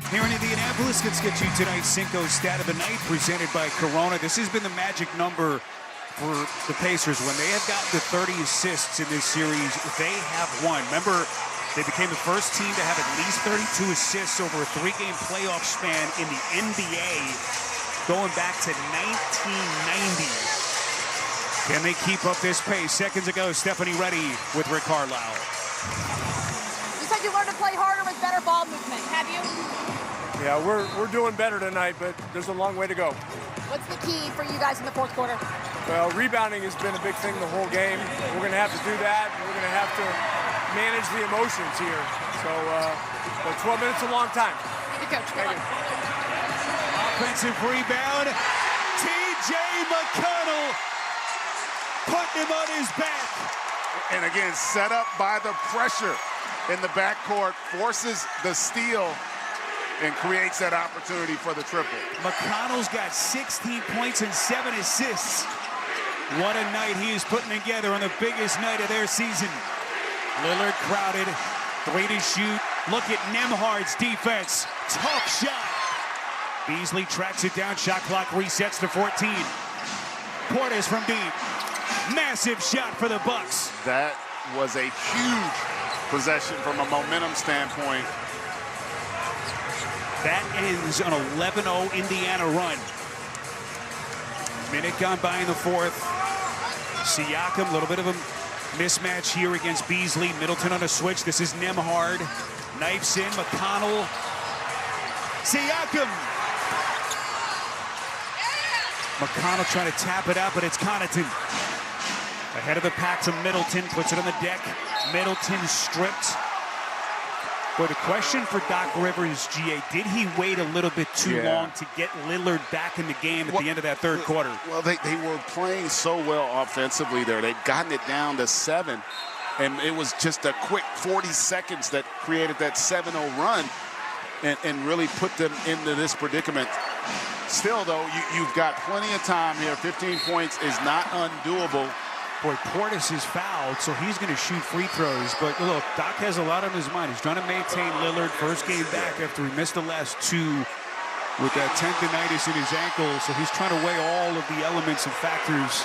Here in Indianapolis, let's get you tonight's Cinco Stat of the Night, presented by Corona. This has been the magic number for the Pacers. When they have gotten to 30 assists in this series, they have won. Remember, they became the first team to have at least 32 assists over a 3-game playoff span in the NBA, going back to 1990. Can they keep up this pace? Seconds ago, Stephanie Reddy with Rick Carlisle. You said you learned to play harder with better ball movement. Have you? Yeah, we're doing better tonight, but there's a long way to go. What's the key for you guys in the fourth quarter? Well, rebounding has been a big thing the whole game. We're going to have to do that. We're going to have to manage the emotions here. So, but 12 minutes is a long time. Thank you, Coach. Good luck. Offensive rebound. T.J. McConnell putting him on his back. And again, set up by the pressure in the backcourt, forces the steal and creates that opportunity for the triple. McConnell's got 16 points and 7 assists. What a night he is putting together on the biggest night of their season. Lillard crowded, 3 to shoot. Look at Nembhard's defense. Tough shot. Beasley tracks it down. Shot clock resets to 14. Portis from deep. Massive shot for the Bucks. That was a huge possession from a momentum standpoint. That ends an 11-0 Indiana run. Minute gone by in the fourth. Siakam, a little bit of a mismatch here against Beasley. Middleton on a switch. This is Nembhard. Knifes in. McConnell. Siakam. McConnell trying to tap it out, but it's Connaughton. Ahead of the pack to Middleton. Puts it on the deck. Middleton stripped. But the question for Doc Rivers, GA, did he wait a little bit too long to get Lillard back in the game at the end of that third quarter? Well, they were playing so well offensively there. They'd gotten it down to 7, and it was just a quick 40 seconds that created that 7-0 run and really put them into this predicament. Still, though, you've got plenty of time here. 15 points is not undoable. Boy, Portis is fouled, so he's going to shoot free throws. But look, Doc has a lot on his mind. He's trying to maintain Lillard first game back after he missed the last 2 with that tendonitis in his ankle. So he's trying to weigh all of the elements and factors.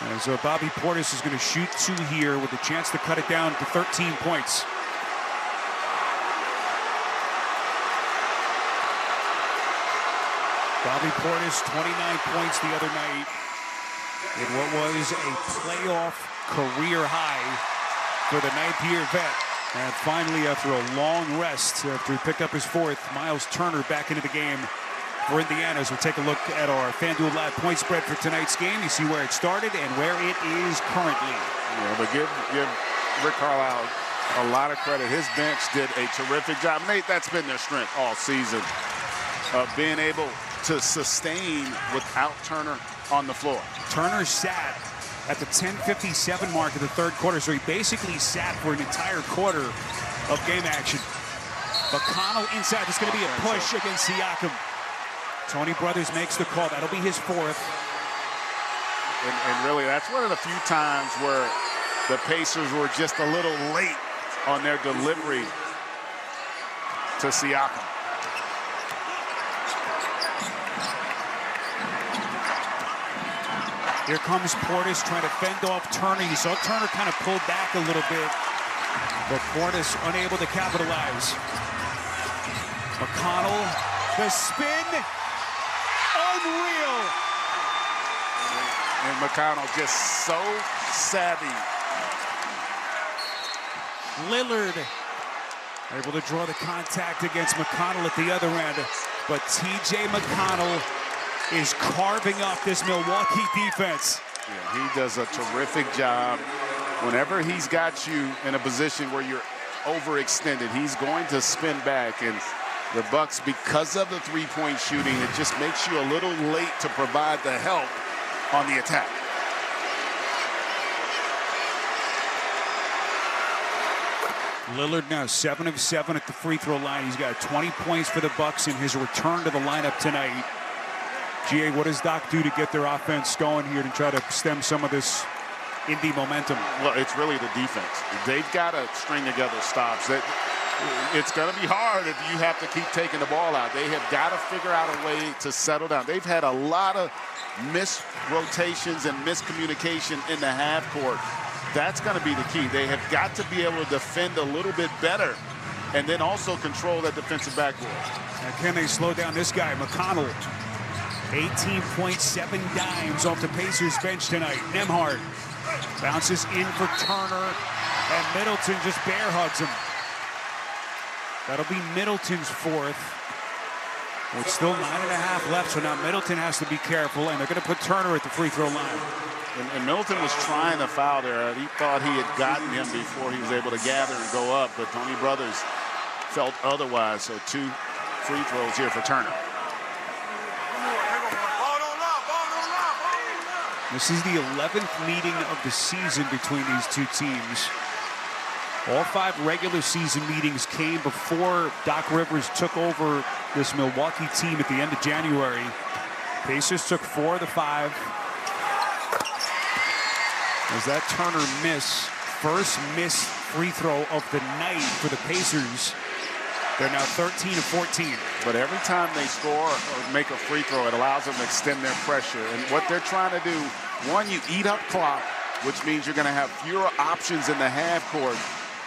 And so Bobby Portis is going to shoot 2 here with a chance to cut it down to 13 points. Bobby Portis, 29 points the other night in what was a playoff career high for the 9th-year vet. And finally, after a long rest, after he picked up his 4th, Miles Turner back into the game for Indiana. As we take a look at our FanDuel Live point spread for tonight's game, you see where it started and where it is currently. Yeah, but give Rick Carlisle a lot of credit. His bench did a terrific job. Nate, that's been their strength all season, of being able to sustain without Turner on the floor. Turner sat at the 10:57 mark of the third quarter, so he basically sat for an entire quarter of game action. McConnell inside. There's going to be a push against Siakam. Tony Brothers makes the call. That'll be his 4th. And really, that's one of the few times where the Pacers were just a little late on their delivery to Siakam. Here comes Portis trying to fend off Turner. You saw Turner kind of pulled back a little bit, but Portis unable to capitalize. McConnell, the spin, unreal. And McConnell just so savvy. Lillard able to draw the contact against McConnell at the other end, but T.J. McConnell is carving up this Milwaukee defense. Yeah, he does a terrific job. Whenever he's got you in a position where you're overextended, he's going to spin back. And the Bucks, because of the three-point shooting, it just makes you a little late to provide the help on the attack. Lillard now 7 of 7 at the free throw line. He's got 20 points for the Bucks in his return to the lineup tonight. GA, what does Doc do to get their offense going here to try to stem some of this Indy momentum? Well, it's really the defense. They've got to string together stops. It's going to be hard if you have to keep taking the ball out. They have got to figure out a way to settle down. They've had a lot of missed rotations and miscommunication in the half court. That's going to be the key. They have got to be able to defend a little bit better and then also control that defensive backboard. Now can they slow down this guy, McConnell? 18.7 dimes off the Pacers bench tonight. Nembhard bounces in for Turner, and Middleton just bear hugs him. That'll be Middleton's fourth. With still 9.5 left, so now Middleton has to be careful, and they're going to put Turner at the free throw line. And Middleton was trying to foul there. He thought he had gotten him before he was able to gather and go up, but Tony Brothers felt otherwise, so 2 free throws here for Turner. This is the 11th meeting of the season between these two teams. All 5 regular season meetings came before Doc Rivers took over this Milwaukee team at the end of January. Pacers took 4 of the 5. As that Turner miss, first missed free throw of the night for the Pacers. They're now 13 of 14. But every time they score or make a free throw, it allows them to extend their pressure. And what they're trying to do, one, you eat up clock, which means you're going to have fewer options in the half court.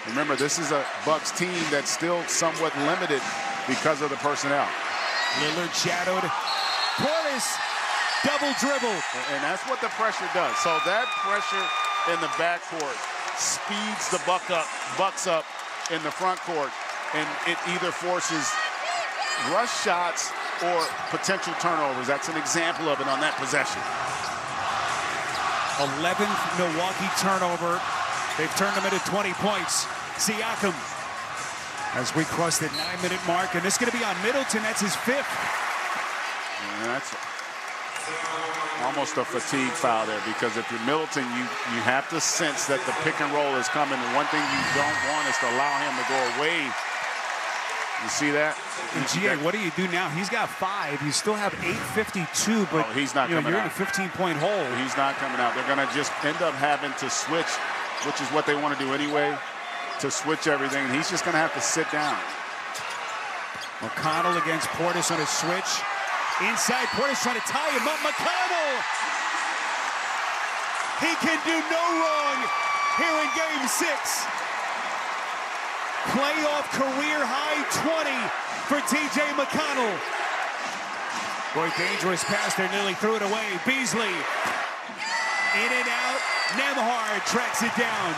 Remember, this is a Bucks team that's still somewhat limited because of the personnel. Lillard shadowed. Portis, double dribble. And that's what the pressure does. So that pressure in the backcourt speeds the Bucks up in the front court. And it either forces rush shots or potential turnovers. That's an example of it on that possession. 11th Milwaukee turnover. They've turned them into 20 points. Siakam, as we cross the 9-minute mark, and this is going to be on Middleton. That's his 5th. And that's almost a fatigue foul there, because if you're Middleton, you have to sense that the pick and roll is coming. And one thing you don't want is to allow him to go away. You see that? And GA, what do you do now? He's got 5. You still have 8:52, but he's not coming you're out. in a 15-point hole. He's not coming out. They're going to just end up having to switch, which is what they want to do anyway, to switch everything. And he's just going to have to sit down. McConnell against Portis on a switch. Inside, Portis trying to tie him up. McConnell! He can do no wrong here in Game 6. Playoff career high 20 for T.J. McConnell. Boy, dangerous pass there, nearly threw it away. Beasley, in and out. Nembhard tracks it down.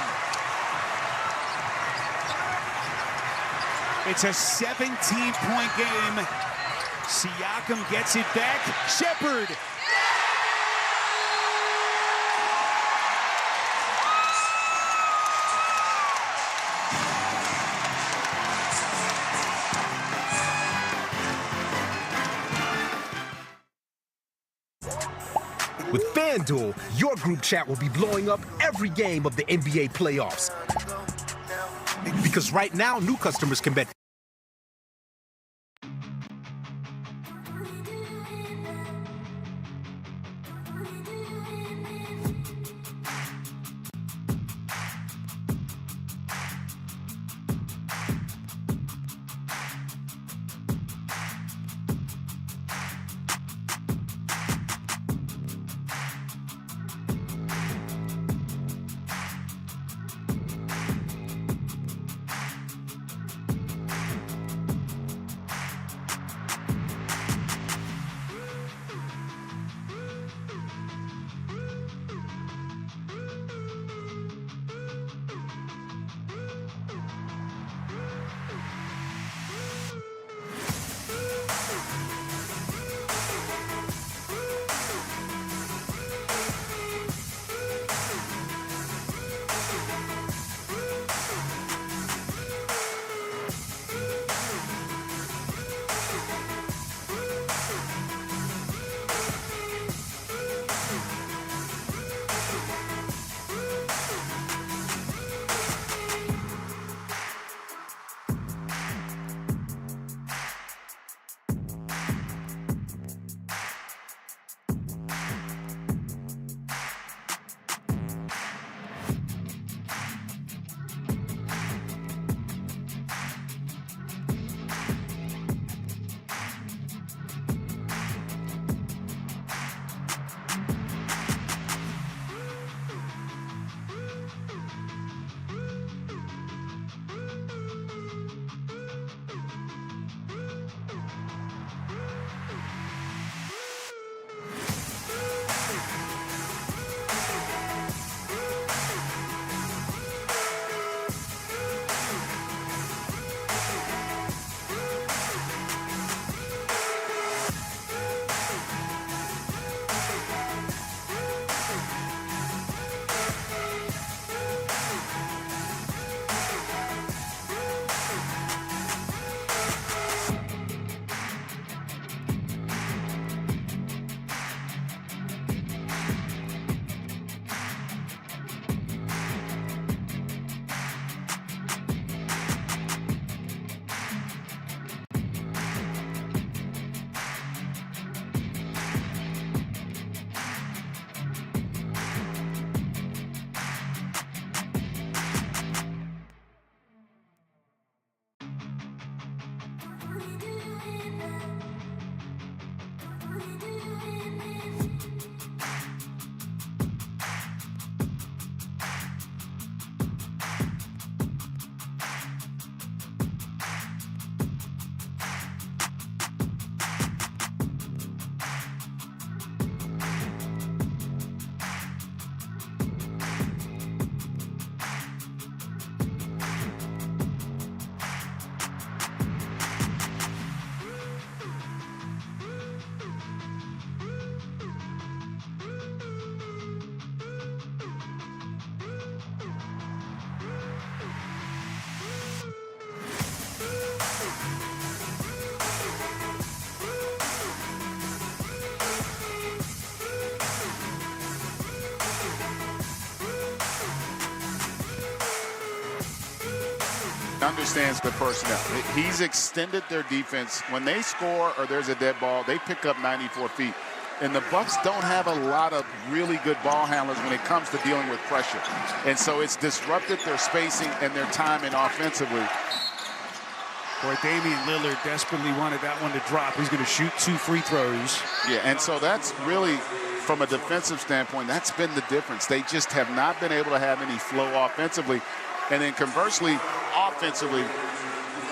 It's a 17-point game. Siakam gets it back. Shepherd. With FanDuel, your group chat will be blowing up every game of the NBA playoffs. Because right now, new customers can bet. Understands the personnel. He's extended their defense. When they score or there's a dead ball, they pick up 94 feet. And the Bucks don't have a lot of really good ball handlers when it comes to dealing with pressure. And so it's disrupted their spacing and their timing offensively. Boy, Damian Lillard desperately wanted that one to drop. He's going to shoot 2 free throws. Yeah, and so that's really, from a defensive standpoint, that's been the difference. They just have not been able to have any flow offensively. And then conversely, offensively,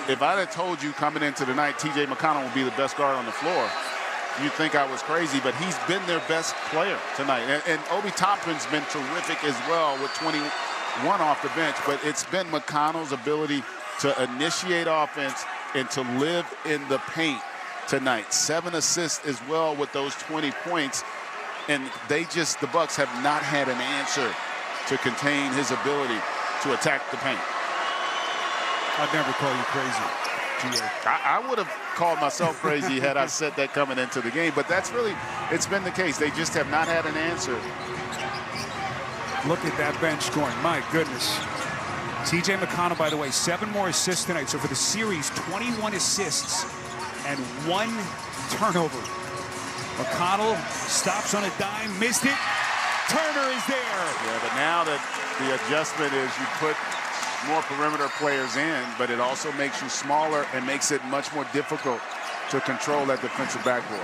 if I'd have told you coming into the night T.J. McConnell would be the best guard on the floor, you'd think I was crazy, but he's been their best player tonight. And Obi Toppin's been terrific as well with 21 off the bench, but it's been McConnell's ability to initiate offense and to live in the paint tonight. 7 assists as well with those 20 points. And the Bucks have not had an answer to contain his ability to attack the paint. I'd never call you crazy, Gio. I would have called myself crazy had I said that coming into the game, but that's really, it's been the case. They just have not had an answer. Look at that bench scoring, my goodness. T.J. McConnell, by the way, 7 more assists tonight. So for the series, 21 assists and 1 turnover. McConnell stops on a dime, missed it. Turner is there. Yeah, but now that the adjustment is you put more perimeter players in, but it also makes you smaller and makes it much more difficult to control that defensive backboard.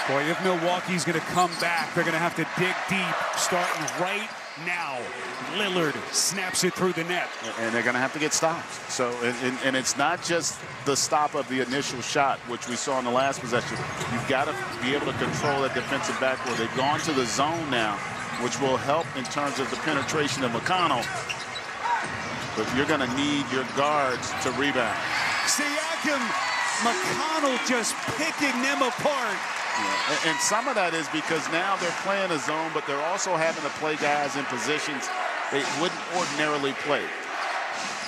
Boy, if Milwaukee's going to come back, they're going to have to dig deep, starting right now. Lillard snaps it through the net. And they're going to have to get stops. So, and it's not just the stop of the initial shot, which we saw in the last possession. You've got to be able to control that defensive backboard. They've gone to the zone now, which will help in terms of the penetration of McConnell. But you're going to need your guards to rebound. Siakam, McConnell just picking them apart. Yeah. And some of that is because now they're playing a zone, but they're also having to play guys in positions they wouldn't ordinarily play.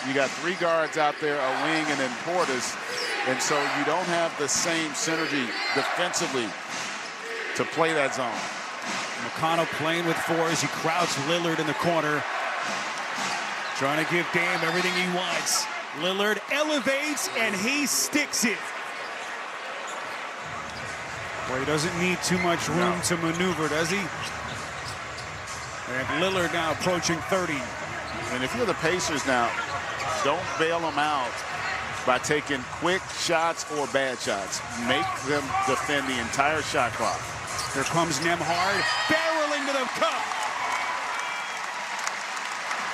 You got 3 guards out there, a wing, and then Portis. And so you don't have the same synergy defensively to play that zone. McConnell playing with 4 as he crowds Lillard in the corner. Trying to give Dame everything he wants. Lillard elevates, and he sticks it. Boy, he doesn't need too much room to maneuver, does he? And Lillard now approaching 30. And if you're the Pacers now, don't bail them out by taking quick shots or bad shots. Make them defend the entire shot clock. Here comes Nembhard, barreling to the cup.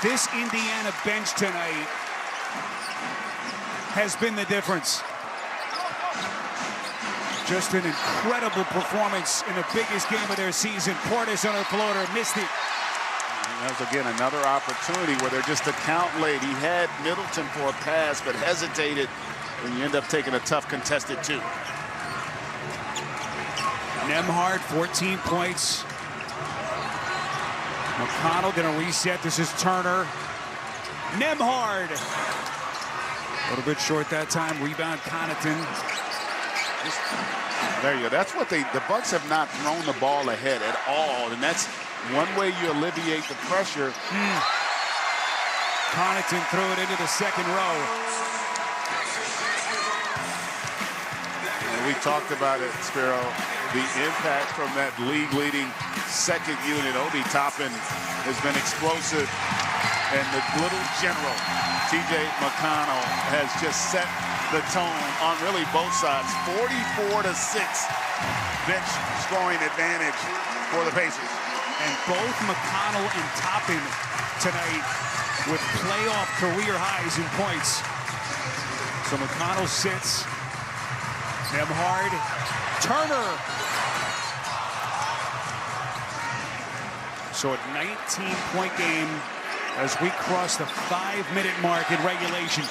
This Indiana bench tonight has been the difference. Just an incredible performance in the biggest game of their season. Portis on a floater, missed it. That was, again, another opportunity where they're just a count late. He had Middleton for a pass, but hesitated, and you end up taking a tough contested 2. Nembhard, 14 points. McConnell gonna reset. This is Turner. Nembhard. A little bit short that time. Rebound, Connaughton. There you go. That's what the Bucks have not thrown the ball ahead at all, and that's one way you alleviate the pressure. Connaughton threw it into the second row. And we talked about it, Spiro, the impact from that league-leading second unit. Obi Toppin has been explosive, and the little general, T.J. McConnell, has just set the tone on really both sides. 44-6 bench scoring advantage for the Pacers. And both McConnell and Toppin tonight with playoff career highs in points. So McConnell sits. Nembhard. Turner. So a 19-point game as we cross the 5-minute mark in regulation.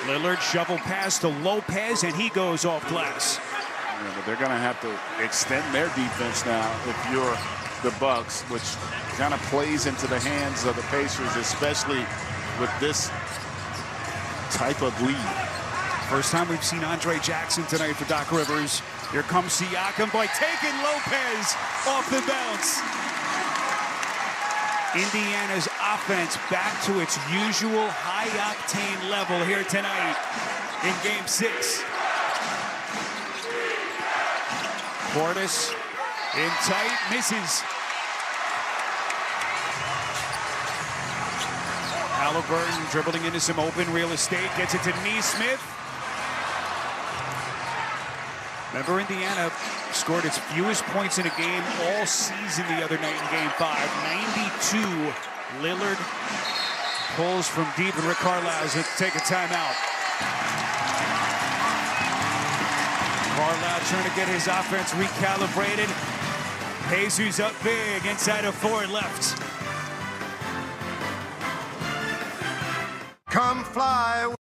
Lillard shovel pass to Lopez, and he goes off glass. Yeah, but they're going to have to extend their defense now if you're the Bucks, which kind of plays into the hands of the Pacers, especially with this type of lead. First time we've seen Andre Jackson tonight for Doc Rivers. Here comes Siakam by taking Lopez off the bounce. Indiana's offense back to its usual high-octane level here tonight in Game 6. Portis in tight, misses. Halliburton dribbling into some open real estate, gets it to Nesmith. Remember, Indiana scored its fewest points in a game all season the other night in Game 5. 92. Lillard pulls from deep, and Rick Carlisle's going to take a timeout. Carlisle trying to get his offense recalibrated. Pacers up big inside of 4 left. Come fly.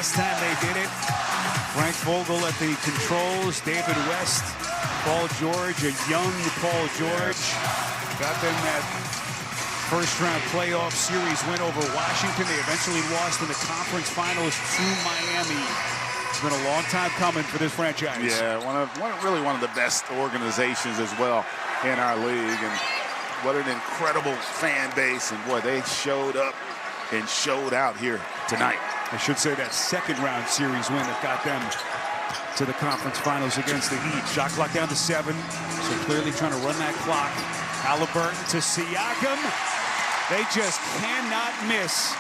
last time they did it. Frank Vogel at the controls, David West, Paul George, a young Paul George. Got them that first-round playoff series win over Washington. They eventually lost in the conference finals to Miami. It's been a long time coming for this franchise. Yeah, really one of the best organizations as well in our league. And what an incredible fan base. And boy, they showed up and showed out here tonight. I should say that second-round series win that got them to the conference finals against the Heat. Shot clock down to 7, so clearly trying to run that clock. Halliburton to Siakam. They just cannot miss.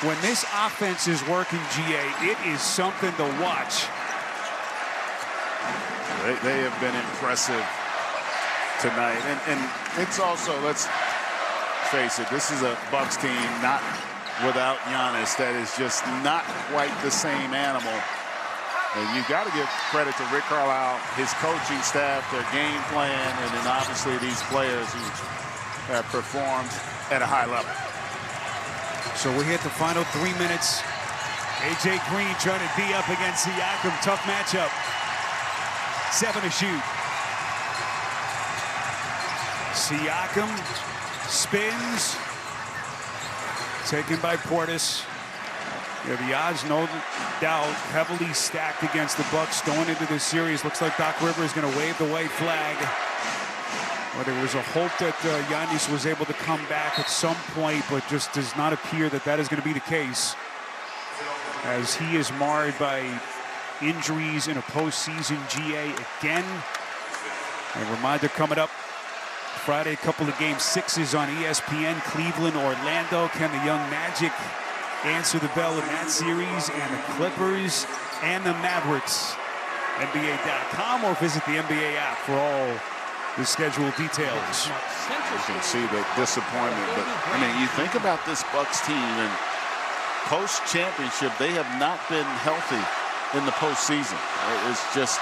When this offense is working, GA, it is something to watch. They have been impressive tonight. And it's also, let's face it, this is a Bucks team not without Giannis that is just not quite the same animal. And you got to give credit to Rick Carlisle, his coaching staff, their game plan, and then obviously these players who have performed at a high level. So we hit the final 3 minutes. AJ Green trying to D up against Siakam. Tough matchup. 7 to shoot. Siakam spins. Taken by Portis. Yeah, the odds, no doubt, heavily stacked against the Bucks going into this series. Looks like Doc Rivers is going to wave the white flag. Well, there was a hope that Giannis was able to come back at some point, but just does not appear that that is going to be the case, as he is marred by injuries in a postseason. GA again. A reminder coming up Friday, a couple of game 6s on ESPN. Cleveland, Orlando. Can the young Magic answer the bell in that series? And the Clippers and the Mavericks. NBA.com or visit the NBA app for all the schedule details. You can see the disappointment, but I mean, you think about this Bucks team, and post-championship, they have not been healthy in the postseason. It's just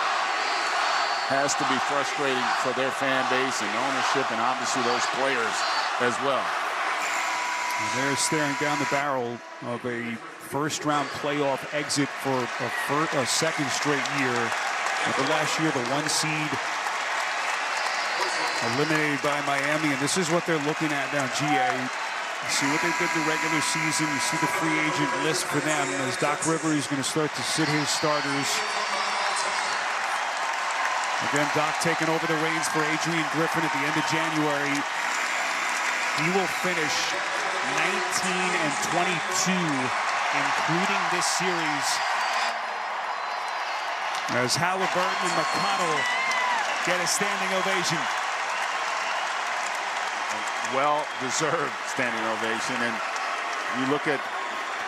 has to be frustrating for their fan base and ownership, and obviously those players as well. And they're staring down the barrel of a first-round playoff exit for a second straight year. But last year, the 1 seed eliminated by Miami, and this is what they're looking at now, GA. You see what they did in the regular season. You see the free agent list for them as Doc Rivers is going to start to sit his starters. Again, Doc taking over the reins for Adrian Griffin at the end of January. He will finish 19-22, including this series, as Halliburton and McConnell get a standing ovation. Well-deserved standing ovation. And you look at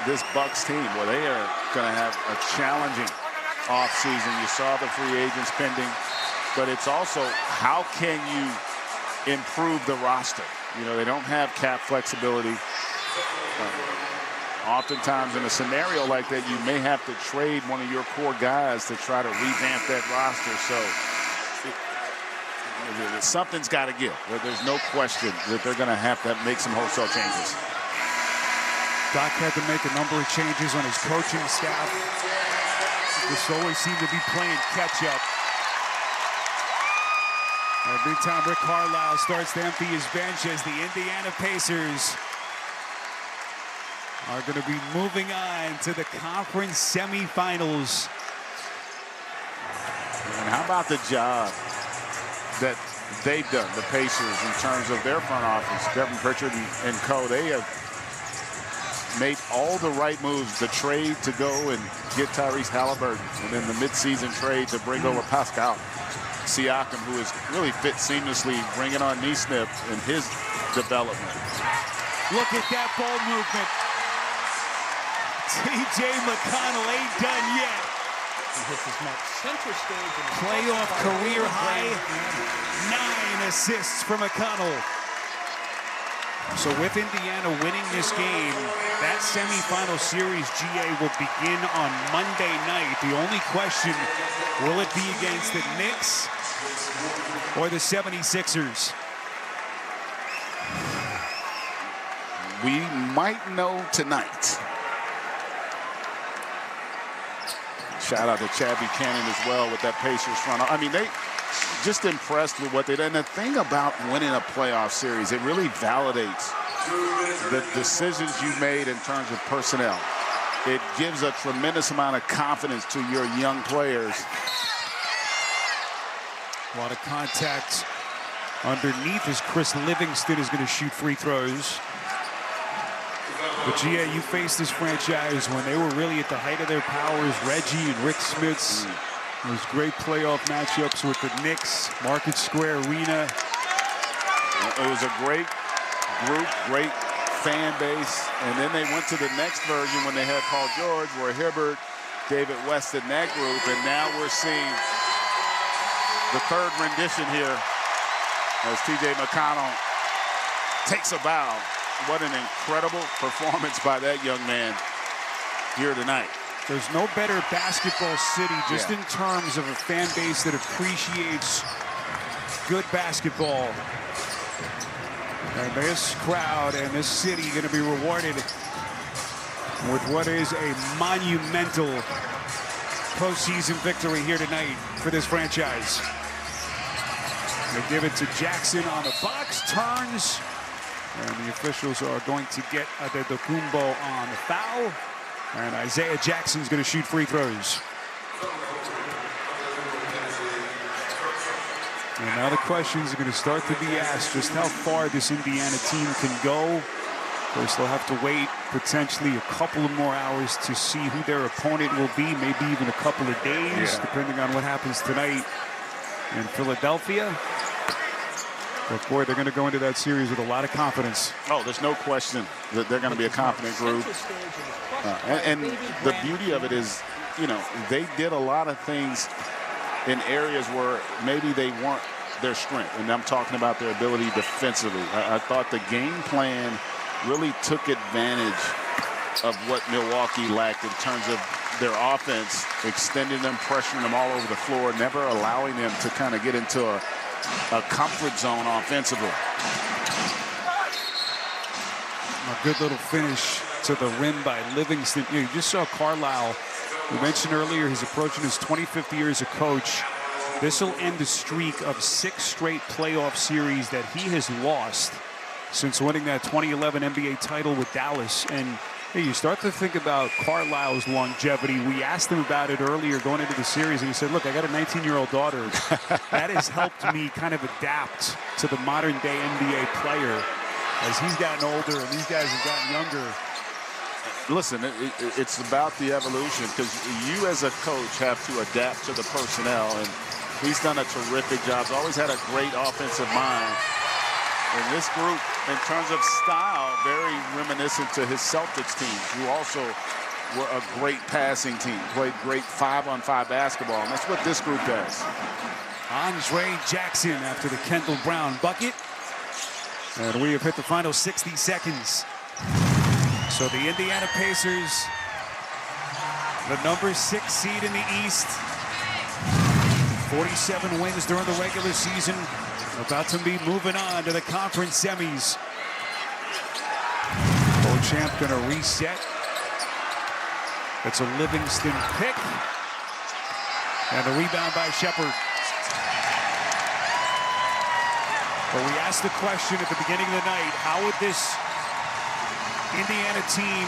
this Bucks team, well, they are going to have a challenging offseason. You saw the free agents pending, but it's also how can you improve the roster? You know, they don't have cap flexibility. Oftentimes in a scenario like that, you may have to trade one of your core guys to try to revamp that roster. So something's got to give. There's no question that they're going to have to make some wholesale changes. Doc had to make a number of changes on his coaching staff. This always seemed to be playing catch-up. Every time Rick Carlisle starts to empty his bench, as the Indiana Pacers are going to be moving on to the conference semifinals. And how about the job that they've done, the Pacers, in terms of their front office? Devin Pritchard and co, they have made all the right moves. The trade to go and get Tyrese Halliburton, and then the midseason trade to bring over Pascal Siakam, who has really fit seamlessly, bringing on Nesmith in his development. Look at that ball movement. T.J. McConnell ain't done yet. Playoff career high, 9 assists for McConnell. So with Indiana winning this game, that semifinal series, GA, will begin on Monday night. The only question, will it be against the Knicks or the 76ers? We might know tonight. shout out to Chad Buchanan as well with that Pacers front. I mean, they just impressed with what they did. And the thing about winning a playoff series, it really validates the decisions you made in terms of personnel. It gives a tremendous amount of confidence to your young players. A lot of contact underneath as Chris Livingston is going to shoot free throws. But GA, you faced this franchise when they were really at the height of their powers. Reggie and Rick Smits. Those great playoff matchups with the Knicks, Market Square Arena. It was a great group, great fan base. And then they went to the next version when they had Paul George, where Hibbert, David West in that group. And now we're seeing the third rendition here as T.J. McConnell takes a bow. What an incredible performance by that young man here tonight. There's no better basketball city just in terms of a fan base that appreciates good basketball. And this crowd and this city going to be rewarded with what is a monumental postseason victory here tonight for this franchise. They give it to Jackson on the box, turns, and the officials are going to get Adetokounmpo on the foul. And Isaiah Jackson's going to shoot free throws. And now the questions are going to start to be asked just how far this Indiana team can go. Of course, they'll have to wait potentially a couple of more hours to see who their opponent will be, maybe even a couple of days, depending on what happens tonight in Philadelphia. But boy, they're going to go into that series with a lot of confidence. Oh, there's no question that they're going to be a confident group. And the beauty of it is, you know, they did a lot of things in areas where maybe they weren't their strength. And I'm talking about their ability defensively. I thought the game plan really took advantage of what Milwaukee lacked in terms of their offense, extending them, pressuring them all over the floor, never allowing them to kind of get into a comfort zone offensively. A good little finish to the rim by Livingston. You just saw Carlisle. We mentioned earlier he's approaching his 25th year as a coach. This will end a streak of 6 straight playoff series that he has lost since winning that 2011 NBA title with Dallas. And hey, you start to think about Carlisle's longevity. We asked him about it earlier going into the series, and he said, look, I got a 19-year-old daughter. That has helped me kind of adapt to the modern-day NBA player as he's gotten older and these guys have gotten younger. Listen, it's about the evolution, because you as a coach have to adapt to the personnel, and he's done a terrific job. He's always had a great offensive mind. And this group, in terms of style, very reminiscent to his Celtics team, who also were a great passing team, played great 5-on-5 basketball, and that's what this group does. Andre Jackson after the Kendall Brown bucket. And we have hit the final 60 seconds. So the Indiana Pacers, the number 6 seed in the East, 47 wins during the regular season, about to be moving on to the conference semis. Beauchamp gonna reset. It's a Livingston pick. And the rebound by Shepherd. But we asked the question at the beginning of the night, how would this Indiana team,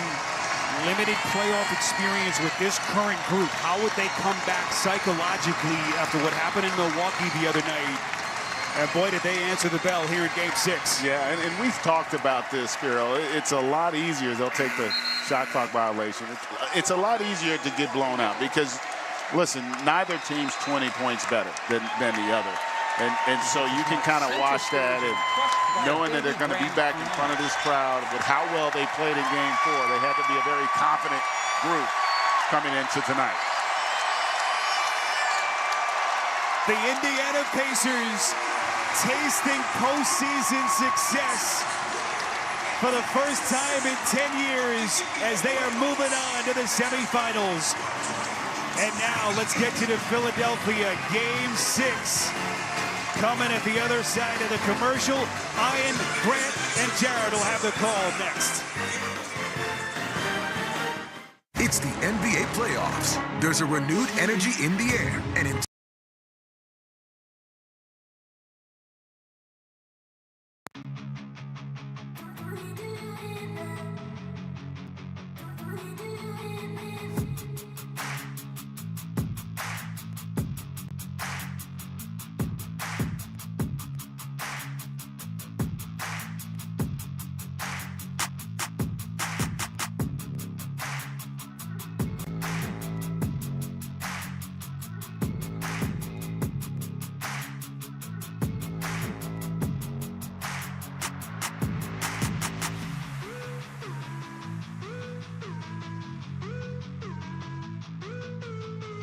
limited playoff experience with this current group, how would they come back psychologically after what happened in Milwaukee the other night? And boy, did they answer the bell here in Game 6. Yeah, and we've talked about this, Spiro. It's a lot easier. They'll take the shot clock violation. It's a lot easier to get blown out because, listen, neither team's 20 points better than the other. And so you can kind of watch that, and knowing that they're going to be back in front of this crowd with how well they played in Game 4, they had to be a very confident group coming into tonight. The Indiana Pacers tasting postseason success for the first time in 10 years as they are moving on to the semifinals. And now let's get you to Philadelphia, Game 6. Coming at the other side of the commercial, Ian, Grant, and Jared will have the call next. It's the NBA playoffs. playoffs. There's a renewed energy in the air, and